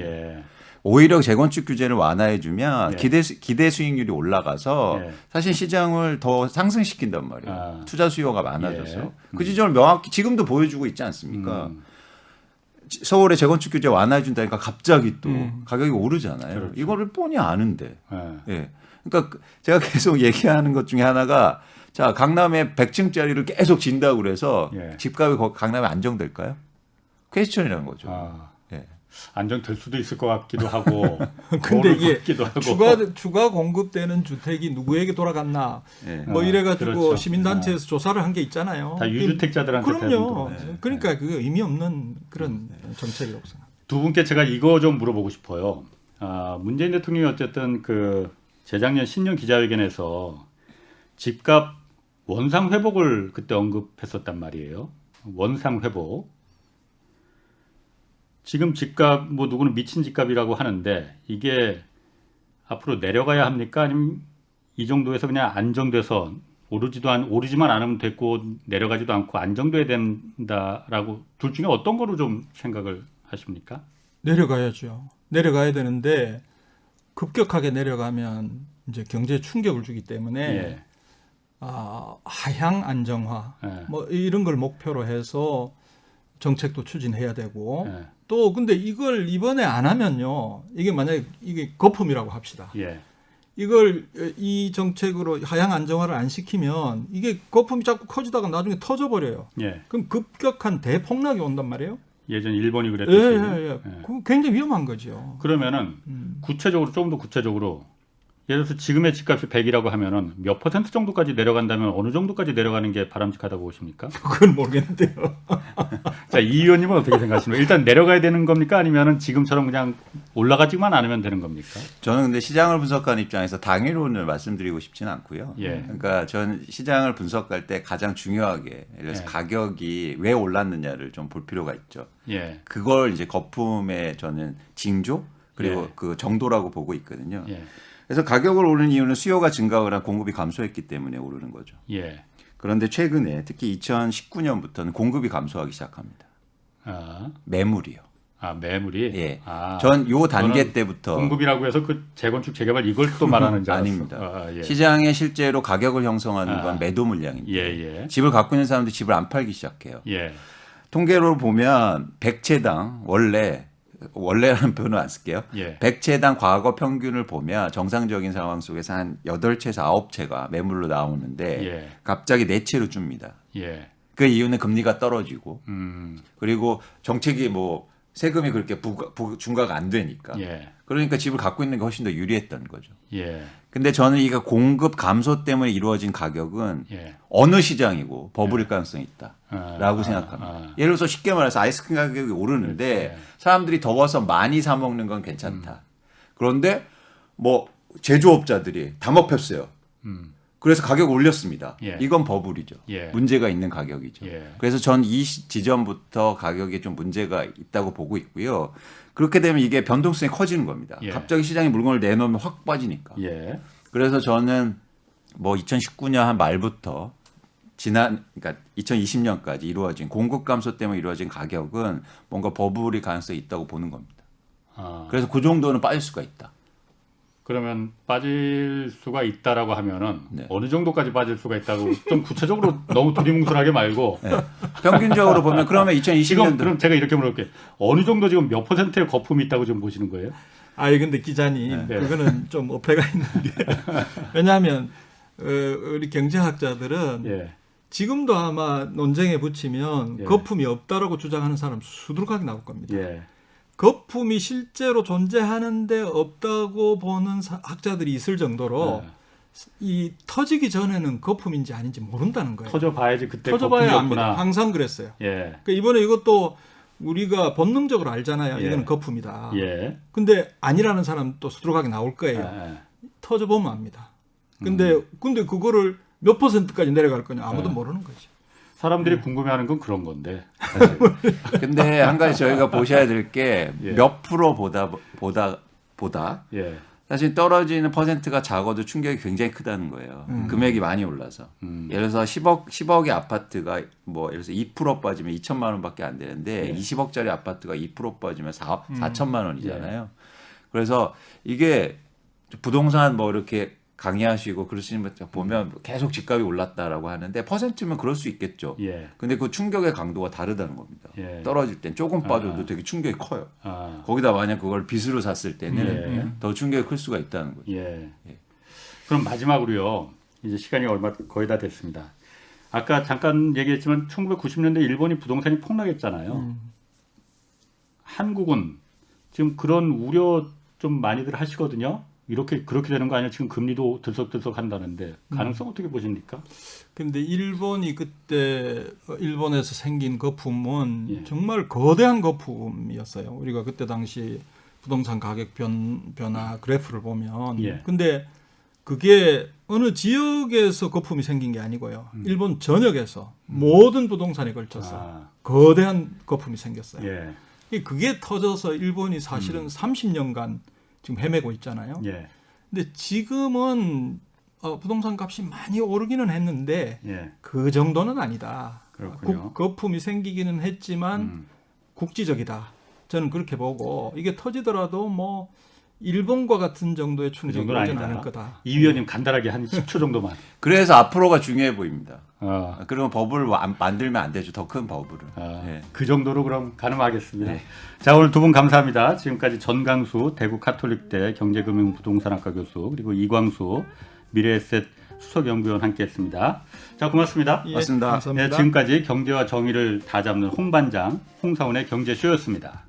S4: 오히려 재건축 규제를 완화해주면 기대 수익률이 올라가서 사실 시장을 더 상승시킨단 말이에요. 투자 수요가 많아져서. 그 지점을 명확히 지금도 보여주고 있지 않습니까? 서울의 재건축 규제 완화해준다니까 갑자기 또 가격이 오르잖아요. 그렇죠. 이거를 뻔히 아는데. 그러니까 제가 계속 얘기하는 것 중에 하나가 자 강남에 100층짜리를 계속 진다고 그래서 집값이 강남에 안정될까요? 퀘스천이라는 거죠.
S1: 안정될 수도 있을 것 같기도 하고.
S3: 근데 이게 추가 공급되는 주택이 누구에게 돌아갔나 뭐 이래가지고 그렇죠. 시민단체에서 조사를 한 게 있잖아요.
S1: 다 유주택자들한테.
S3: 그럼요. 그러니까 그 의미 없는 그런 정책이라고 생각합니다.
S1: 두 분께 제가 이거 좀 물어보고 싶어요. 문재인 대통령이 어쨌든 그 재작년 신년 기자회견에서 집값 원상 회복을 그때 언급했었단 말이에요. 원상 회복. 지금 집값 뭐 누구는 미친 집값이라고 하는데 이게 앞으로 내려가야 합니까? 아니면 이 정도에서 그냥 안정돼서 오르지만 않으면 됐고 내려가지도 않고 안정돼야 된다라고 둘 중에 어떤 거로 좀 생각을 하십니까?
S3: 내려가야죠. 내려가야 되는데 급격하게 내려가면 이제 경제에 충격을 주기 때문에 하향 안정화 뭐 이런 걸 목표로 해서 정책도 추진해야 되고
S1: 예.
S3: 또 근데 이걸 이번에 안 하면요. 이게 만약에 이게 거품이라고 합시다.
S1: 예.
S3: 이걸 이 정책으로 하향 안정화를 안 시키면 이게 거품이 자꾸 커지다가 나중에 터져버려요.
S1: 예.
S3: 그럼 급격한 대폭락이 온단 말이에요.
S1: 예전 일본이
S3: 예,
S1: 그랬듯이.
S3: 예, 예.
S1: 예.
S3: 그거 굉장히 위험한 거죠.
S1: 그러면은 구체적으로 조금 더 구체적으로 예를 들어서 지금의 집값이 100이라고 하면은 몇 퍼센트 정도까지 내려간다면 어느 정도까지 내려가는 게 바람직하다고 보십니까?
S3: 그건 모르겠는데요.
S1: 자, 이 의원님은 어떻게 생각하십니까? 일단 내려가야 되는 겁니까? 아니면은 지금처럼 그냥 올라가지만 않으면 되는 겁니까?
S4: 저는 근데 시장을 분석하는 입장에서 당일론을 말씀드리고 싶지는 않고요.
S1: 예.
S4: 그러니까 전 시장을 분석할 때 가장 중요하게 예를 들어서
S1: 예.
S4: 가격이 왜 올랐느냐를 좀 볼 필요가 있죠.
S1: 예.
S4: 그걸 이제 거품의 저는 징조 그리고
S1: 예.
S4: 그 정도라고 보고 있거든요.
S1: 예.
S4: 그래서 가격을 오르는 이유는 수요가 증가하거나 공급이 감소했기 때문에 오르는 거죠.
S1: 예.
S4: 그런데 최근에 특히 2019년부터는 공급이 감소하기 시작합니다.
S1: 아,
S4: 매물이요.
S1: 매물이.
S4: 예.
S1: 아,
S4: 전 요 단계
S1: 저는
S4: 때부터
S1: 공급이라고 해서 그 재건축 재개발 이걸 또 말하는 줄 알았어.
S4: 아닙니다.
S1: 예.
S4: 시장에 실제로 가격을 형성하는 건 매도 물량인데
S1: 예, 예.
S4: 집을 갖고 있는 사람들이 집을 안 팔기 시작해요.
S1: 예.
S4: 통계로 보면 100채당 원래라는 표현은 안 쓸게요.
S1: 예.
S4: 100채당 과거 평균을 보면 정상적인 상황 속에서 한 8채에서 9채가 매물로 나오는데
S1: 예.
S4: 갑자기 4채로 줍니다.
S1: 예.
S4: 그 이유는 금리가 떨어지고
S1: 음.
S4: 그리고 정책이 뭐 세금이 그렇게 중과가 안 되니까.
S1: 예.
S4: 그러니까 집을 갖고 있는 게 훨씬 더 유리했던 거죠.
S1: 예.
S4: 근데 저는 이게 공급 감소 때문에 이루어진 가격은
S1: 예.
S4: 어느 시장이고 버블일 가능성이
S1: 아,
S4: 있다라고
S1: 아,
S4: 생각합니다.
S1: 아.
S4: 예를 들어서 쉽게 말해서 아이스크림 가격이 오르는데
S1: 그렇지.
S4: 사람들이 더워서 많이 사 먹는 건 괜찮다. 그런데 뭐 제조업자들이 다 먹혔어요.
S1: 음.
S4: 그래서 가격 올렸습니다.
S1: 예.
S4: 이건 버블이죠.
S1: 예.
S4: 문제가 있는 가격이죠.
S1: 예.
S4: 그래서 전 이 지점부터 가격에 좀 문제가 있다고 보고 있고요. 그렇게 되면 이게 변동성이 커지는 겁니다.
S1: 예.
S4: 갑자기 시장에 물건을 내놓으면 확 빠지니까.
S1: 예.
S4: 그래서 저는 뭐 2019년 한 말부터 그러니까 2020년까지 이루어진 공급 감소 때문에 이루어진 가격은 뭔가 버블이 가능성이 있다고 보는 겁니다.
S1: 아.
S4: 그래서 그 정도는 빠질 수가 있다.
S1: 그러면 빠질 수가 있다라고 하면은
S4: 네.
S1: 어느 정도까지 빠질 수가 있다고 좀 구체적으로 너무 두리뭉술하게 말고
S4: 네. 평균적으로 보면 그러면
S1: 지금
S4: 2020년도
S1: 그럼 제가 이렇게 물어볼게요. 어느 정도 지금 몇 퍼센트의 거품이 있다고 지금 보시는 거예요?
S3: 아니 근데 기자님
S1: 네.
S3: 그거는 좀 어폐가 있는 게 왜냐하면 우리 경제학자들은
S1: 예.
S3: 지금도 아마 논쟁에 붙이면
S1: 예.
S3: 거품이 없다라고 주장하는 사람 수두룩하게 나올 겁니다.
S1: 예.
S3: 거품이 실제로 존재하는데 없다고 보는 학자들이 있을 정도로
S1: 예.
S3: 이 터지기 전에는 거품인지 아닌지 모른다는 거예요.
S1: 터져 봐야지 그때
S3: 터져봐야
S1: 거품이었구나.
S3: 압니다. 항상 그랬어요.
S1: 예.
S3: 그러니까 이번에 이것도 우리가 본능적으로 알잖아요.
S1: 예.
S3: 이거는 거품이다.
S1: 예.
S3: 근데 아니라는 사람 또 수두룩하게 나올 거예요.
S1: 예.
S3: 터져보면 압니다. 근데 그거를 몇 %까지 내려갈 거냐 아무도 모르는 거죠.
S1: 사람들이 궁금해하는 건 그런 건데. 사실.
S4: 근데 한 가지 저희가 보셔야 될 게
S1: 예.
S4: 몇 프로 보다
S1: 예.
S4: 사실 떨어지는 퍼센트가 작아도 충격이 굉장히 크다는 거예요. 금액이 많이 올라서. 예를 들어서 10억의 아파트가 뭐 예를 들어서 2% 빠지면 2천만 원밖에 안 되는데
S1: 예.
S4: 20억짜리 아파트가 2% 빠지면 4천만 원이잖아요.
S1: 예.
S4: 그래서 이게 부동산 뭐 이렇게 강의하시고 그러시는 분 보면 계속 집값이 올랐다라고 하는데 퍼센트면 그럴 수 있겠죠.
S1: 예.
S4: 근데 그 충격의 강도가 다르다는 겁니다.
S1: 예.
S4: 떨어질 땐 조금 빠져도 되게 충격이 커요.
S1: 아.
S4: 거기다 만약 그걸 빚으로 샀을 때는
S1: 예.
S4: 더 충격이 클 수가 있다는 거죠.
S1: 예. 그럼 마지막으로요. 이제 시간이 얼마 거의 다 됐습니다. 아까 잠깐 얘기했지만 1990년대 일본이 부동산이 폭락했잖아요. 한국은 지금 그런 우려 좀 많이들 하시거든요. 그렇게 되는 거 아니야? 지금 금리도 들썩들썩 한다는데 가능성 어떻게 보십니까?
S3: 근데 일본이 그때 일본에서 생긴 거품은
S1: 예.
S3: 정말 거대한 거품이었어요. 우리가 그때 당시 부동산 가격 변화 그래프를 보면
S1: 예.
S3: 근데 그게 어느 지역에서 거품이 생긴 게 아니고요. 일본 전역에서 모든 부동산에 걸쳐서
S1: 아.
S3: 거대한 거품이 생겼어요.
S1: 예.
S3: 그게 터져서 일본이 사실은 30년간 지금 헤매고 있잖아요.
S1: 예.
S3: 근데 지금은 부동산 값이 많이 오르기는 했는데
S1: 예.
S3: 그 정도는 아니다.
S1: 그렇군요.
S3: 거품이 생기기는 했지만 국지적이다. 저는 그렇게 보고 이게 터지더라도 뭐 일본과 같은 정도의 충격이
S1: 정도는
S3: 오진
S1: 아니다.
S3: 않을 거다.
S1: 이 위원님 간단하게 한 10초 정도만.
S4: 그래서 앞으로가 중요해 보입니다. 그러면 법을 만들면 안 되죠. 더 큰 법으로. 예.
S1: 그 정도로 그럼 가늠하겠습니다.
S4: 네.
S1: 자, 오늘 두 분 감사합니다. 지금까지 전강수 대구 카톨릭대 경제금융부동산학과 교수 그리고 이광수 미래에셋 수석연구위원 함께했습니다. 자, 고맙습니다.
S3: 예,
S4: 맞습니다.
S3: 감사합니다.
S1: 네, 지금까지 경제와 정의를 다 잡는 홍반장 홍사훈의 경제쇼였습니다.